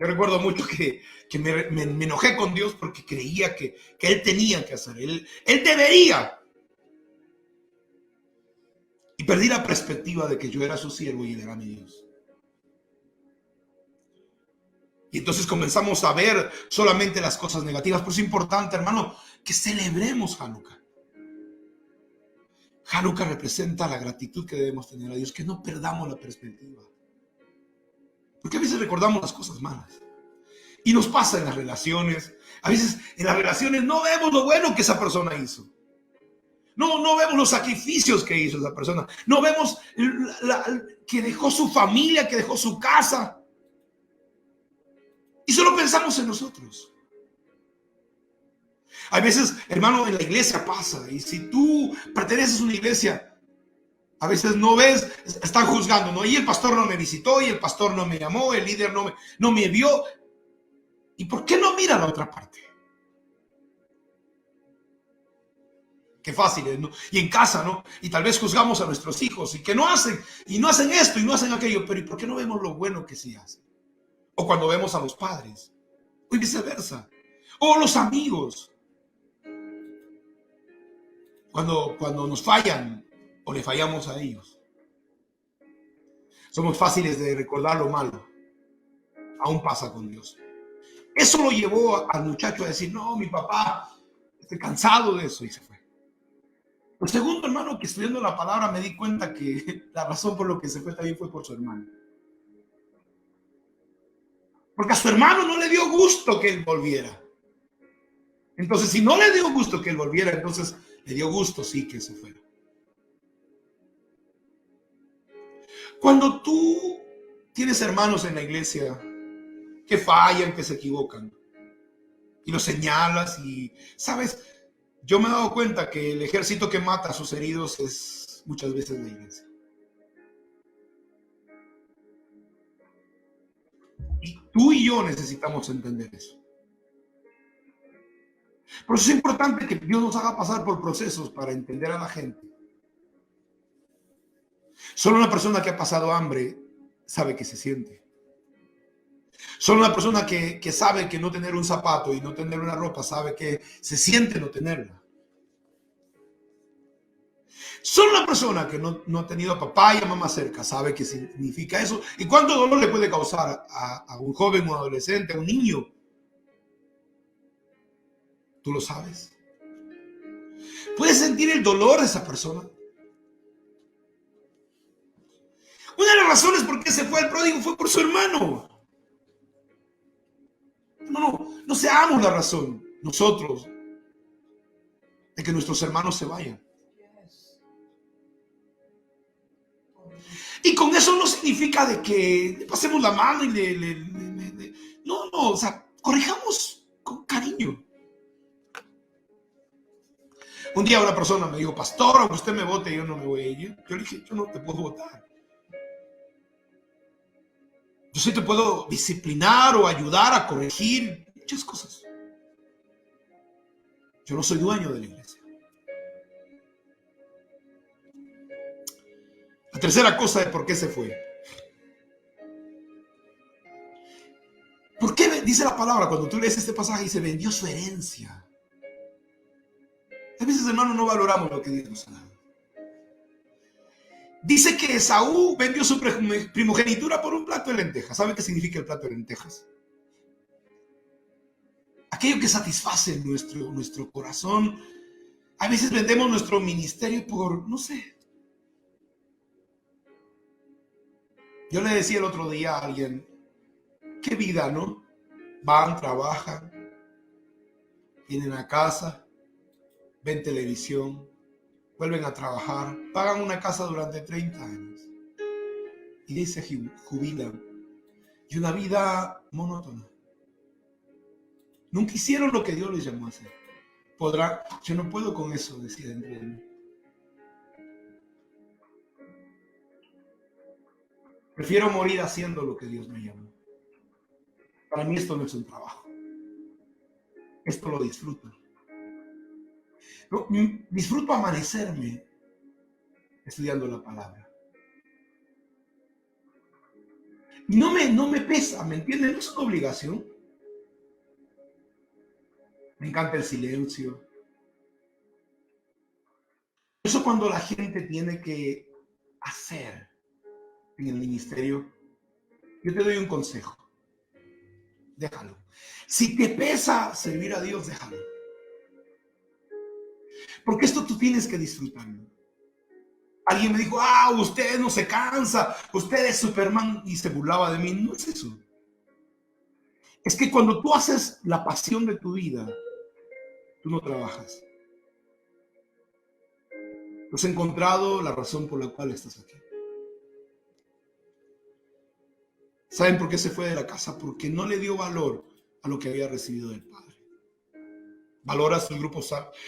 Yo recuerdo mucho que me enojé con Dios porque creía que Él tenía que hacer, Él debería. Y perdí la perspectiva de que yo era su siervo y Él era mi Dios. Y entonces comenzamos a ver solamente las cosas negativas. Pero es importante, hermano, que celebremos Hanukkah. Hanukkah representa la gratitud que debemos tener a Dios, que no perdamos la perspectiva. Porque a veces recordamos las cosas malas. Y nos pasa en las relaciones. A veces en las relaciones no vemos lo bueno que esa persona hizo. No vemos los sacrificios que hizo esa persona. No vemos que dejó su familia, que dejó su casa. Y solo pensamos en nosotros. A veces, hermano, en la iglesia pasa. Y si tú perteneces a una iglesia, a veces no ves, están juzgando, ¿no? Y el pastor no me visitó, y el pastor no me llamó, el líder no me vio. ¿Y por qué no mira la otra parte? Qué fácil, ¿no? Y en casa, ¿no? Y tal vez juzgamos a nuestros hijos y que no hacen esto y no hacen aquello, pero ¿y por qué no vemos lo bueno que sí hacen? O cuando vemos a los padres, o viceversa, o los amigos, cuando nos fallan o le fallamos a ellos. Somos fáciles de recordar lo malo. Aún pasa con Dios. Eso lo llevó al muchacho a decir, no, mi papá, estoy cansado de eso, y se fue. Lo segundo, hermano, que estudiando la palabra me di cuenta que la razón por lo que se fue también fue por su hermano. Porque a su hermano no le dio gusto que él volviera. Entonces, si no le dio gusto que él volviera, entonces le dio gusto sí que se fuera. Cuando tú tienes hermanos en la iglesia que fallan, que se equivocan, y los señalas y, ¿sabes? Yo me he dado cuenta que el ejército que mata a sus heridos es muchas veces la iglesia. Y tú y yo necesitamos entender eso. Por eso es importante que Dios nos haga pasar por procesos para entender a la gente. Solo una persona que ha pasado hambre sabe que se siente. Solo una persona que sabe que no tener un zapato y no tener una ropa sabe que se siente no tenerla. Solo una persona que no ha tenido a papá y a mamá cerca sabe qué significa eso y cuánto dolor le puede causar a un joven, un adolescente, a un niño. ¿Tú lo sabes? ¿Puedes sentir el dolor de esa persona? Una de las razones por qué se fue el pródigo fue por su hermano. No seamos la razón, nosotros, de que nuestros hermanos se vayan. Y con eso no significa de que le pasemos la mano y no, o sea, corrijamos con cariño. Un día una persona me dijo, pastor, aunque usted me vote, yo no me voy a ir. Yo le dije, yo no te puedo votar. Yo sí te puedo disciplinar o ayudar a corregir muchas cosas. Yo no soy dueño de la iglesia. La tercera cosa de por qué se fue. dice la palabra, cuando tú lees este pasaje, dice, vendió su herencia. A veces, hermano, no valoramos lo que Dios nos ha dado. Dice que Esaú vendió su primogenitura por un plato de lentejas. ¿Sabe qué significa el plato de lentejas? Aquello que satisface nuestro corazón. A veces vendemos nuestro ministerio por, no sé. Yo le decía el otro día a alguien, qué vida, ¿no? Van, trabajan, vienen a casa, ven televisión, vuelven a trabajar, pagan una casa durante 30 años y de ahí se jubilan. Y una vida monótona. Nunca hicieron lo que Dios les llamó a hacer. Yo no puedo con eso, decía dentro de mí. Prefiero morir haciendo lo que Dios me llamó. Para mí esto no es un trabajo. Esto lo disfruto. No, disfruto amanecerme estudiando la palabra. No me pesa, ¿me entienden? No es una obligación. Me encanta el silencio. Eso cuando la gente tiene que hacer en el ministerio, yo te doy un consejo. Déjalo. Si te pesa servir a Dios, déjalo. Porque esto tú tienes que disfrutarlo. Alguien me dijo, usted no se cansa, usted es Superman, y se burlaba de mí. No es eso. Es que cuando tú haces la pasión de tu vida, tú no trabajas. Tú has encontrado la razón por la cual estás aquí. ¿Saben por qué se fue de la casa? Porque no le dio valor a lo que había recibido del Padre. ¿Valoras el grupo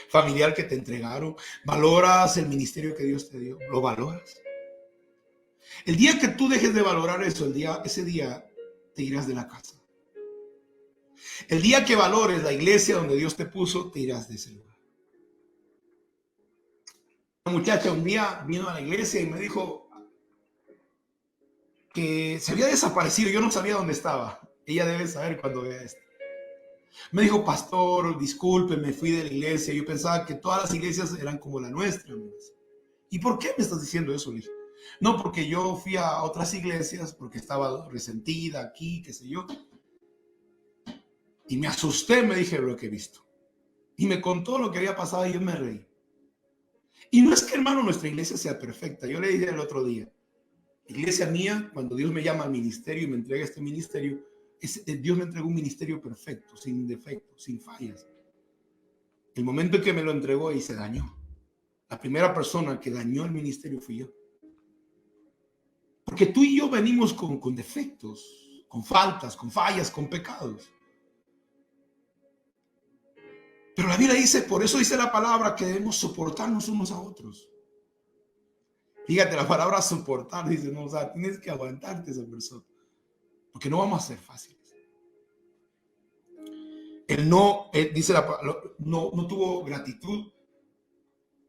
familiar que te entregaron? ¿Valoras el ministerio que Dios te dio? ¿Lo valoras? El día que tú dejes de valorar eso, ese día te irás de la casa. El día que valores la iglesia donde Dios te puso, te irás de ese lugar. Una muchacha un día vino a la iglesia y me dijo que se había desaparecido. Yo no sabía dónde estaba. Ella debe saber cuando vea esto. Me dijo, pastor, disculpe, me fui de la iglesia. Yo pensaba que todas las iglesias eran como la nuestra. ¿Y por qué me estás diciendo eso, Luis? No, porque yo fui a otras iglesias porque estaba resentida aquí, qué sé yo. Y me asusté, me dije lo que he visto. Y me contó lo que había pasado y yo me reí. Y no es que, hermano, nuestra iglesia sea perfecta. Yo le dije el otro día, iglesia mía, cuando Dios me llama al ministerio y me entrega este ministerio, Dios me entregó un ministerio perfecto, sin defectos, sin fallas. El momento en que me lo entregó y se dañó. La primera persona que dañó el ministerio fui yo. Porque tú y yo venimos con defectos, con faltas, con fallas, con pecados. Pero la Biblia dice, por eso dice la palabra que debemos soportarnos unos a otros. Fíjate, la palabra soportar dice, no, o sea, tienes que aguantarte a esa persona. Porque no vamos a ser fáciles. Él dice no tuvo gratitud.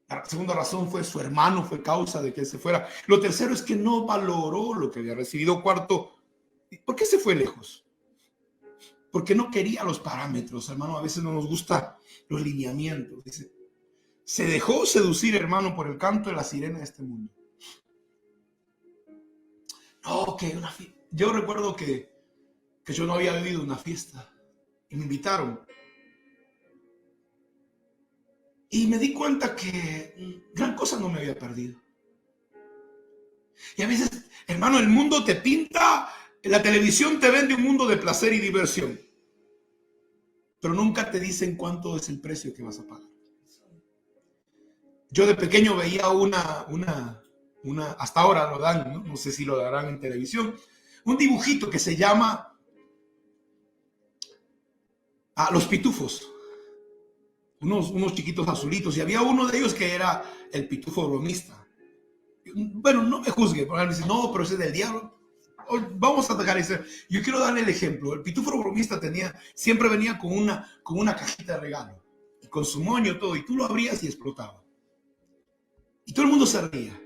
La segunda razón fue su hermano, fue causa de que él se fuera. Lo tercero es que no valoró lo que había recibido. Cuarto, ¿por qué se fue lejos? Porque no quería los parámetros, hermano. A veces no nos gusta los lineamientos. Dice, se dejó seducir, hermano, por el canto de la sirena de este mundo. No, que una fiesta. Yo recuerdo que yo no había vivido una fiesta y me invitaron. Y me di cuenta que gran cosa no me había perdido. Y a veces, hermano, el mundo te pinta, la televisión te vende un mundo de placer y diversión. Pero nunca te dicen cuánto es el precio que vas a pagar. Yo de pequeño veía hasta ahora lo dan, no sé si lo darán en televisión, un dibujito que se llama Los Pitufos. Unos chiquitos azulitos, y había uno de ellos que era el pitufo bromista. Bueno, no me juzgue, porque me dicen, no, pero ese es del diablo. Vamos a dejar ese. Yo quiero darle el ejemplo. El pitufo bromista siempre venía con una cajita de regalo, y con su moño todo, y tú lo abrías y explotaba. Y todo el mundo se reía.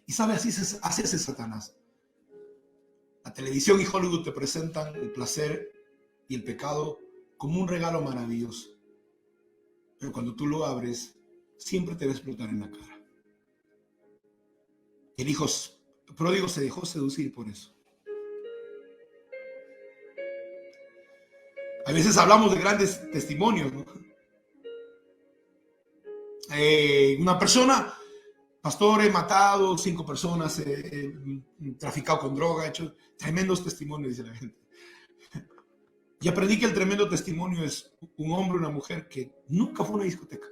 Y sabe, así hace Satanás. La televisión y Hollywood te presentan el placer y el pecado como un regalo maravilloso. Pero cuando tú lo abres, siempre te va a explotar en la cara. El hijo pródigo se dejó seducir por eso. A veces hablamos de grandes testimonios, ¿no? Una persona, pastor, he matado 5 personas, traficado con droga, he hecho tremendos testimonios, dice la gente. Y aprendí que el tremendo testimonio es un hombre o una mujer que nunca fue a una discoteca,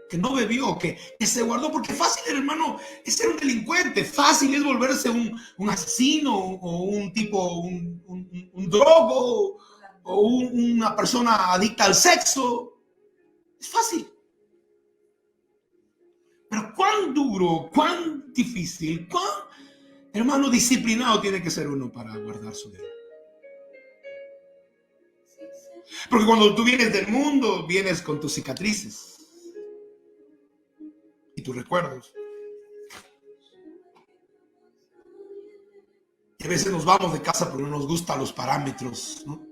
que no bebió, que se guardó, porque fácil, hermano, es ser un delincuente, fácil es volverse un asesino o un tipo, un drogo o una persona adicta al sexo. Es fácil. Pero cuán duro, cuán difícil, cuán, hermano, disciplinado tiene que ser uno para guardar su vida. Porque cuando tú vienes del mundo, vienes con tus cicatrices y tus recuerdos. Y a veces nos vamos de casa porque no nos gustan los parámetros, ¿no?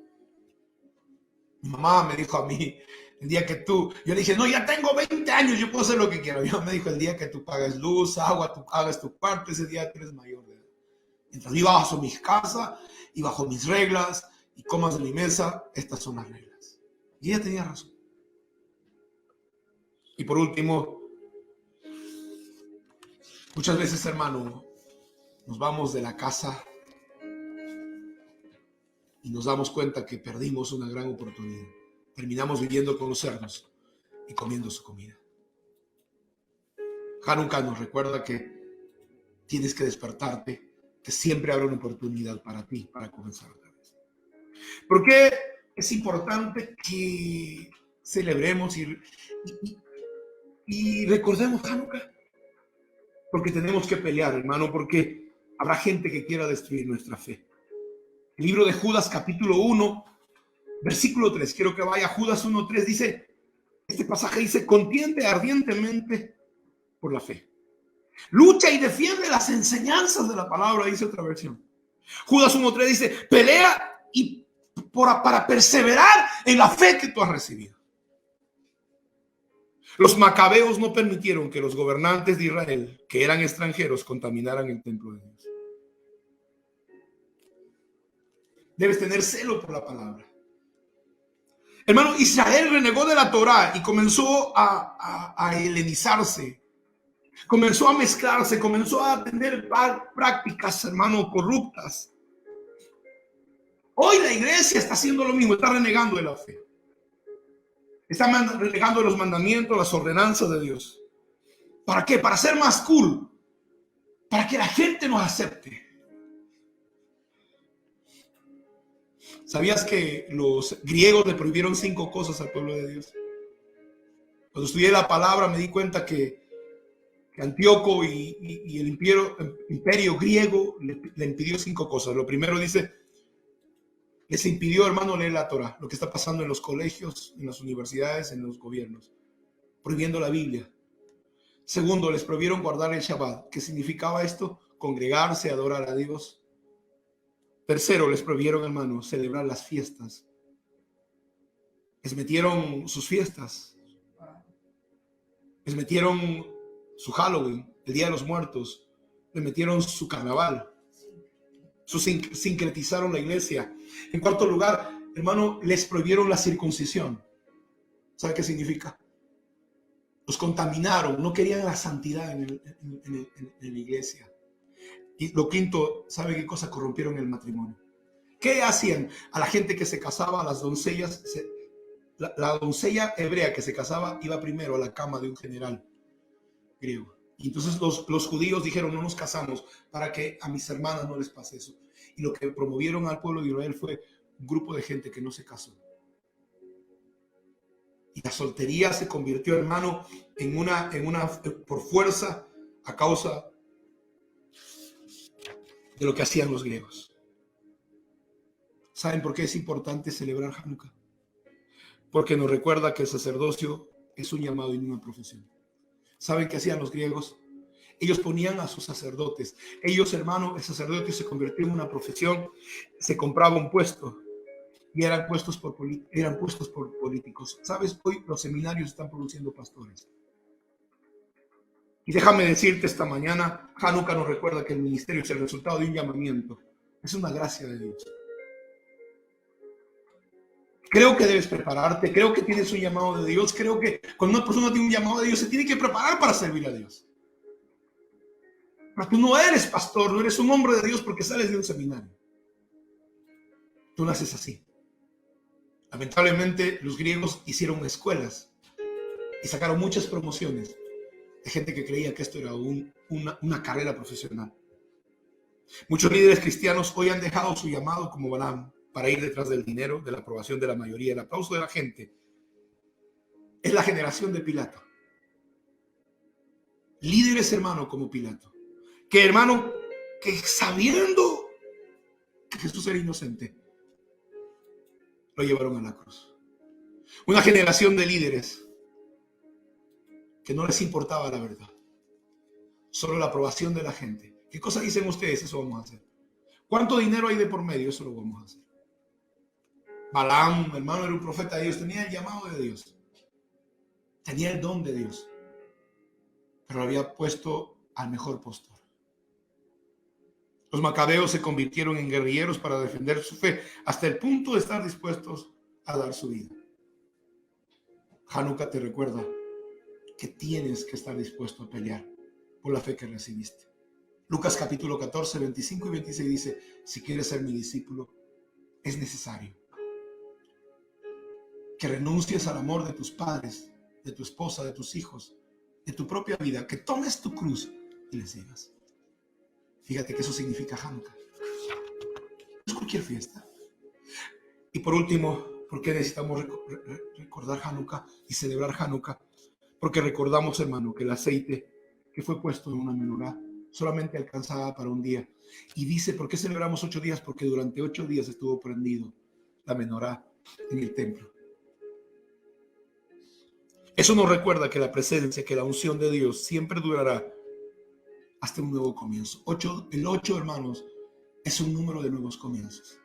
Mi mamá me dijo a mí, el día que yo le dije, no, ya tengo 20 años, yo puedo hacer lo que quiero. Mi mamá me dijo, el día que tú pagues luz, agua, tú hagas tu parte, ese día tú eres mayor de edad. Mientras viva bajo mi casa y bajo mis reglas y comas de mi mesa, estas son las reglas. Y ella tenía razón. Y por último, muchas veces, hermano, nos vamos de la casa y nos damos cuenta que perdimos una gran oportunidad. Terminamos viviendo con los cerdos y comiendo su comida. Hanukkah nos recuerda que tienes que despertarte, que siempre habrá una oportunidad para ti, para comenzar otra vez. ¿Por qué es importante que celebremos y recordemos Hanukkah? Porque tenemos que pelear, hermano, porque habrá gente que quiera destruir nuestra fe. El libro de Judas, capítulo 1, versículo 3. Quiero que vaya Judas 1:3. Dice, este pasaje dice, contiende ardientemente por la fe. Lucha y defiende las enseñanzas de la palabra, dice otra versión. Judas 1:3 dice, pelea para perseverar en la fe que tú has recibido. Los macabeos no permitieron que los gobernantes de Israel, que eran extranjeros, contaminaran el templo de Dios. Debes tener celo por la palabra. Hermano, Israel renegó de la Torá y comenzó a helenizarse. Comenzó a mezclarse, comenzó a tener prácticas, hermano, corruptas. Hoy la iglesia está haciendo lo mismo, está renegando de la fe. Está renegando los mandamientos, las ordenanzas de Dios. ¿Para qué? Para ser más cool. Para que la gente nos acepte. ¿Sabías que los griegos le prohibieron 5 cosas al pueblo de Dios? Cuando estudié la palabra me di cuenta que Antíoco y el imperio griego le impidió 5 cosas. Lo primero dice, les impidió, hermano, leer la Torah, lo que está pasando en los colegios, en las universidades, en los gobiernos, prohibiendo la Biblia. Segundo, les prohibieron guardar el Shabbat. ¿Qué significaba esto? Congregarse, adorar a Dios. Tercero, les prohibieron, hermano, celebrar las fiestas. Les metieron sus fiestas. Les metieron su Halloween, el Día de los Muertos. Les metieron su carnaval. Sincretizaron la iglesia. En cuarto lugar, hermano, les prohibieron la circuncisión. ¿Sabe qué significa? Los contaminaron. No querían la santidad en la iglesia. Y lo quinto, ¿sabe qué cosa? Corrompieron el matrimonio. ¿Qué hacían? A la gente que se casaba, a las doncellas, la doncella hebrea que se casaba iba primero a la cama de un general griego. Y entonces los judíos dijeron, no nos casamos para que a mis hermanas no les pase eso. Y lo que promovieron al pueblo de Israel fue un grupo de gente que no se casó. Y la soltería se convirtió, hermano, en una por fuerza a causa de lo que hacían los griegos. ¿Saben por qué es importante celebrar Hanukkah? Porque nos recuerda que el sacerdocio es un llamado y no una profesión. ¿Saben qué hacían los griegos? Ellos ponían a sus sacerdotes. Ellos, hermano, el sacerdote se convirtió en una profesión. Se compraba un puesto. y eran puestos por políticos. ¿Sabes? Hoy los seminarios están produciendo pastores. Y déjame decirte esta mañana, Hanukkah nos recuerda que el ministerio es el resultado de un llamamiento. Es una gracia de Dios. Creo que debes prepararte, creo que tienes un llamado de Dios, creo que cuando una persona tiene un llamado de Dios se tiene que preparar para servir a Dios. Pero tú no eres pastor, no eres un hombre de Dios porque sales de un seminario. Tú naces así. Lamentablemente los griegos hicieron escuelas y sacaron muchas promociones de gente que creía que esto era una carrera profesional. Muchos líderes cristianos hoy han dejado su llamado como Balaam para ir detrás del dinero, de la aprobación de la mayoría, el aplauso de la gente. Es la generación de Pilato. Líderes, hermano, como Pilato. Que, hermano, que sabiendo que Jesús era inocente, lo llevaron a la cruz. Una generación de líderes que no les importaba la verdad, solo la aprobación de la gente. ¿Qué cosa dicen ustedes? Eso vamos a hacer. ¿Cuánto dinero hay de por medio? Eso lo vamos a hacer. Balaam, hermano, era un profeta de Dios, tenía el llamado de Dios, tenía el don de Dios, pero había puesto al mejor postor. Los macabeos se convirtieron en guerrilleros para defender su fe, hasta el punto de estar dispuestos a dar su vida. Hanukkah te recuerda que tienes que estar dispuesto a pelear por la fe que recibiste. Lucas capítulo 14, 25 y 26 dice, si quieres ser mi discípulo, es necesario que renuncies al amor de tus padres, de tu esposa, de tus hijos, de tu propia vida, que tomes tu cruz y les sigas. Fíjate que eso significa Hanukkah. No es cualquier fiesta. Y por último, ¿por qué necesitamos recordar Hanukkah y celebrar Hanukkah? Porque recordamos, hermano, que el aceite que fue puesto en una menorá solamente alcanzaba para un día. Y dice, ¿por qué celebramos 8 días? Porque durante 8 días estuvo prendido la menorá en el templo. Eso nos recuerda que la presencia, que la unción de Dios siempre durará hasta un nuevo comienzo. El 8, hermanos, es un número de nuevos comienzos.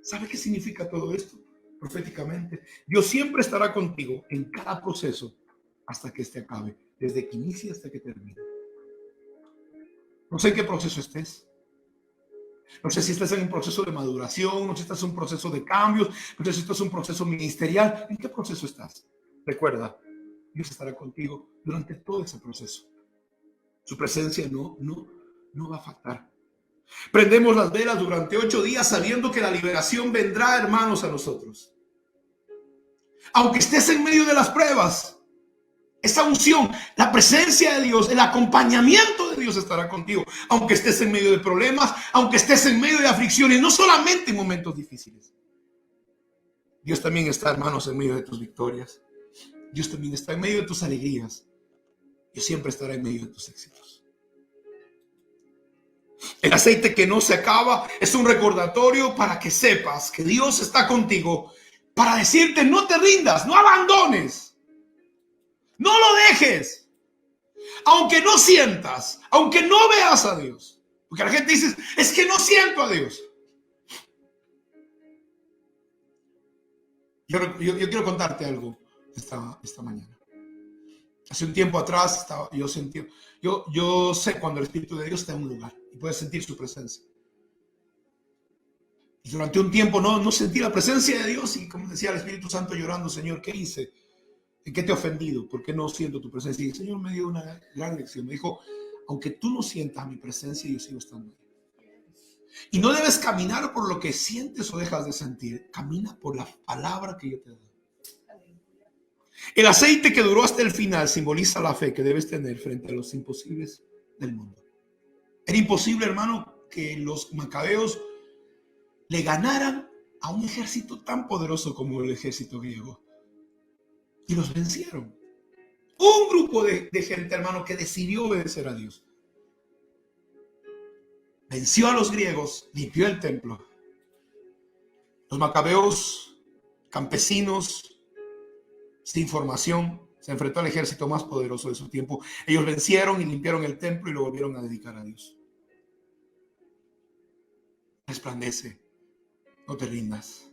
¿Sabe qué significa todo esto? Proféticamente, Dios siempre estará contigo en cada proceso hasta que este acabe, desde que inicie hasta que termine. No sé en qué proceso estés. No sé si estás en un proceso de maduración, no sé si estás en un proceso de cambios, no sé si estás en un proceso ministerial. ¿En qué proceso estás? Recuerda, Dios estará contigo durante todo ese proceso. Su presencia no va a faltar. Prendemos las velas durante 8 días sabiendo que la liberación vendrá, hermanos, a nosotros. Aunque estés en medio de las pruebas, esa unción, la presencia de Dios, el acompañamiento de Dios estará contigo. Aunque estés en medio de problemas, aunque estés en medio de aflicciones, no solamente en momentos difíciles. Dios también está, hermanos, en medio de tus victorias. Dios también está en medio de tus alegrías. Dios siempre estará en medio de tus éxitos. El aceite que no se acaba es un recordatorio para que sepas que Dios está contigo, para decirte no te rindas, no abandones, no lo dejes, aunque no sientas, aunque no veas a Dios. Porque la gente dice, es que no siento a Dios. Yo quiero contarte algo esta mañana. Hace un tiempo atrás yo sé cuando el Espíritu de Dios está en un lugar y puedes sentir su presencia. Y durante un tiempo no sentí la presencia de Dios y como decía el Espíritu Santo llorando, Señor, ¿qué hice? ¿En qué te he ofendido? ¿Por qué no siento tu presencia? Y el Señor me dio una gran lección. Me dijo, aunque tú no sientas mi presencia, yo sigo estando ahí. Y no debes caminar por lo que sientes o dejas de sentir. Camina por la palabra que yo te doy. El aceite que duró hasta el final simboliza la fe que debes tener frente a los imposibles del mundo. Era imposible, hermano, que los macabeos le ganaran a un ejército tan poderoso como el ejército griego. Y los vencieron. Un grupo de gente, hermano, que decidió obedecer a Dios. Venció a los griegos, limpió el templo. Los macabeos, campesinos, sin formación, se enfrentó al ejército más poderoso de su tiempo. Ellos vencieron y limpiaron el templo y lo volvieron a dedicar a Dios. Resplandece, no te rindas.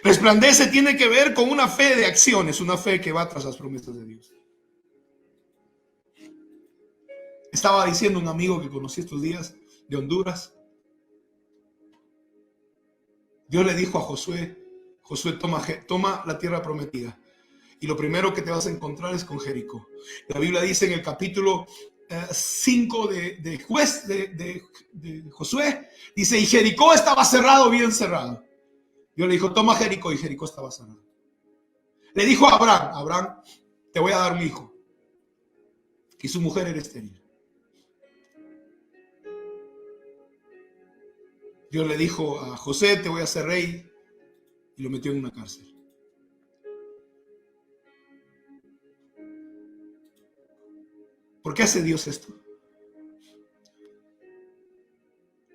Resplandece tiene que ver con una fe de acciones, una fe que va tras las promesas de Dios. Estaba diciendo un amigo que conocí estos días de Honduras. Dios le dijo a Josué, Josué, toma la tierra prometida. Y lo primero que te vas a encontrar es con Jericó. La Biblia dice en el capítulo 5 de Josué, dice, y Jericó estaba cerrado, bien cerrado. Dios le dijo, toma Jericó, y Jericó estaba cerrado. Le dijo a Abraham, te voy a dar un hijo. Y su mujer era estéril. Dios le dijo a José, te voy a hacer rey, y lo metió en una cárcel. ¿Por qué hace Dios esto?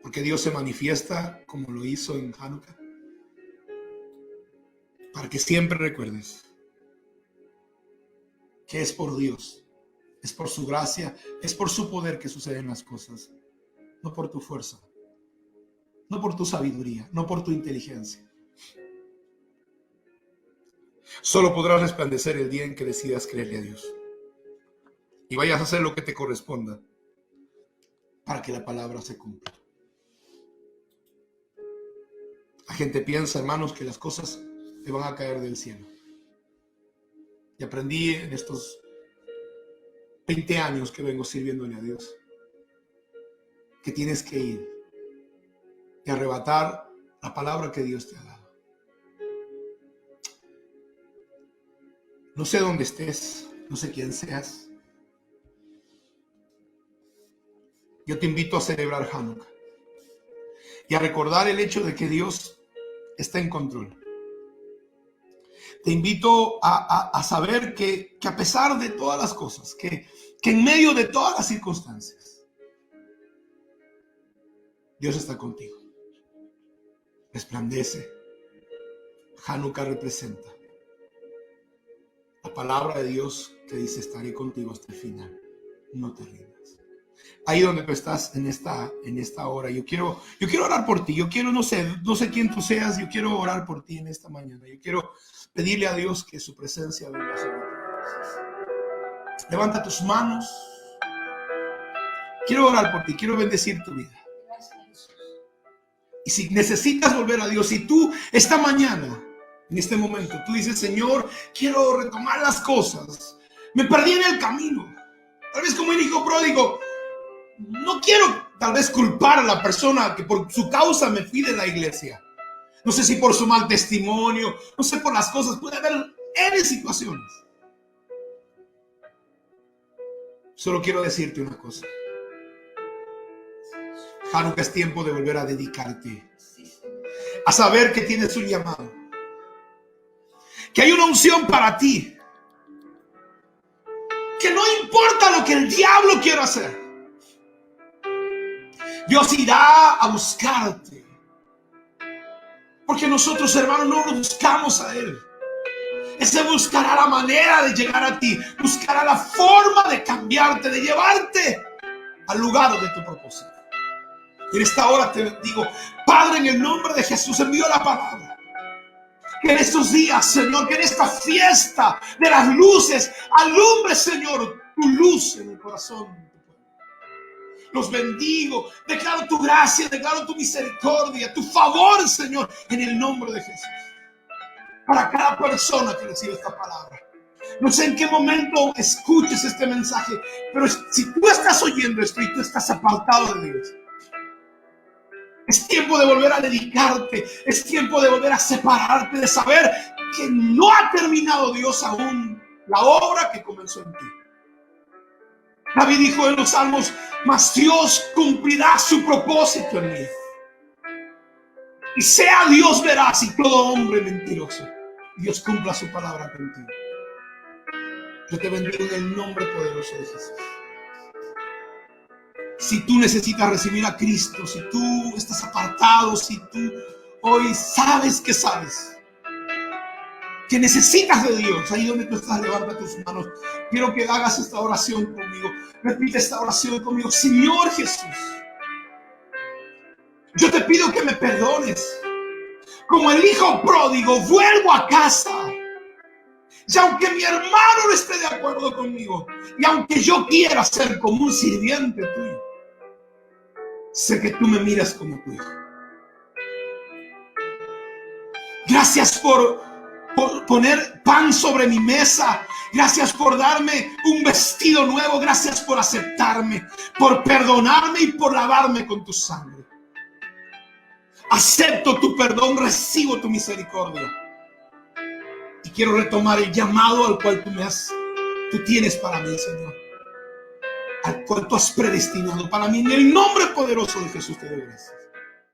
Porque Dios se manifiesta como lo hizo en Hanukkah. Para que siempre recuerdes que es por Dios, es por su gracia, es por su poder que suceden las cosas. No por tu fuerza, no por tu sabiduría, no por tu inteligencia. Solo podrás resplandecer el día en que decidas creerle a Dios y vayas a hacer lo que te corresponda para que la palabra se cumpla. La gente piensa, hermanos, que las cosas te van a caer del cielo. Y aprendí en estos 20 años que vengo sirviéndole a Dios que tienes que ir y arrebatar la palabra que Dios te ha dado. No sé dónde estés, no sé quién seas. Yo te invito a celebrar Hanukkah y a recordar el hecho de que Dios está en control. Te invito a saber que a pesar de todas las cosas, que en medio de todas las circunstancias, Dios está contigo. Resplandece. Hanukkah representa la palabra de Dios que dice, estaré contigo hasta el final. No te rindas. Ahí donde tú estás en esta hora, yo quiero orar por ti. Yo quiero, no sé quién tú seas, yo quiero orar por ti en esta mañana. Yo quiero pedirle a Dios que su presencia venga sobre ti. Levanta tus manos. Quiero orar por ti, quiero bendecir tu vida. Y si necesitas volver a Dios, si tú esta mañana, en este momento, tú dices, Señor, quiero retomar las cosas. Me perdí en el camino. Tal vez como el hijo pródigo, no quiero tal vez culpar a la persona que por su causa me fui de la iglesia. No sé si por su mal testimonio, no sé por las cosas, puede haber N situaciones. Solo quiero decirte una cosa. Hanukkah es tiempo de volver a dedicarte, a saber que tienes un llamado, que hay una unción para ti, que no importa lo que el diablo quiera hacer, Dios irá a buscarte, porque nosotros, hermanos, no lo buscamos a Él. Ese buscará la manera de llegar a ti, buscará la forma de cambiarte, de llevarte al lugar de tu propósito. Y en esta hora te digo, Padre, en el nombre de Jesús envío la palabra. Que en estos días, Señor, que en esta fiesta de las luces, alumbre, Señor, tu luz en el corazón de tu pueblo. Los bendigo, declaro tu gracia, declaro tu misericordia, tu favor, Señor, en el nombre de Jesús. Para cada persona que recibe esta palabra. No sé en qué momento escuches este mensaje, pero si tú estás oyendo esto y tú estás apartado de Dios, es tiempo de volver a dedicarte, es tiempo de volver a separarte, de saber que no ha terminado Dios aún la obra que comenzó en ti. David dijo en los Salmos, mas Dios cumplirá su propósito en mí. Y sea Dios veraz y todo hombre mentiroso, Dios cumpla su palabra contigo. Yo te bendigo en el nombre poderoso de Jesús. Si tú necesitas recibir a Cristo, si tú estás apartado, si tú hoy sabes que necesitas de Dios, ahí donde tú estás, levanta tus manos. Quiero que hagas esta oración conmigo. Repite esta oración conmigo. Señor Jesús, yo te pido que me perdones como el hijo pródigo, vuelvo a casa. Y aunque mi hermano no esté de acuerdo conmigo, y aunque yo quiera ser como un sirviente tuyo, sé que tú me miras como tu hijo. Gracias por poner pan sobre mi mesa. Gracias por darme un vestido nuevo. Gracias por aceptarme, por perdonarme y por lavarme con tu sangre. Acepto tu perdón, recibo tu misericordia. Y quiero retomar el llamado al cual tú tienes para mí, Señor. Al cual tú has predestinado para mí. En el nombre poderoso de Jesús te doy gracias.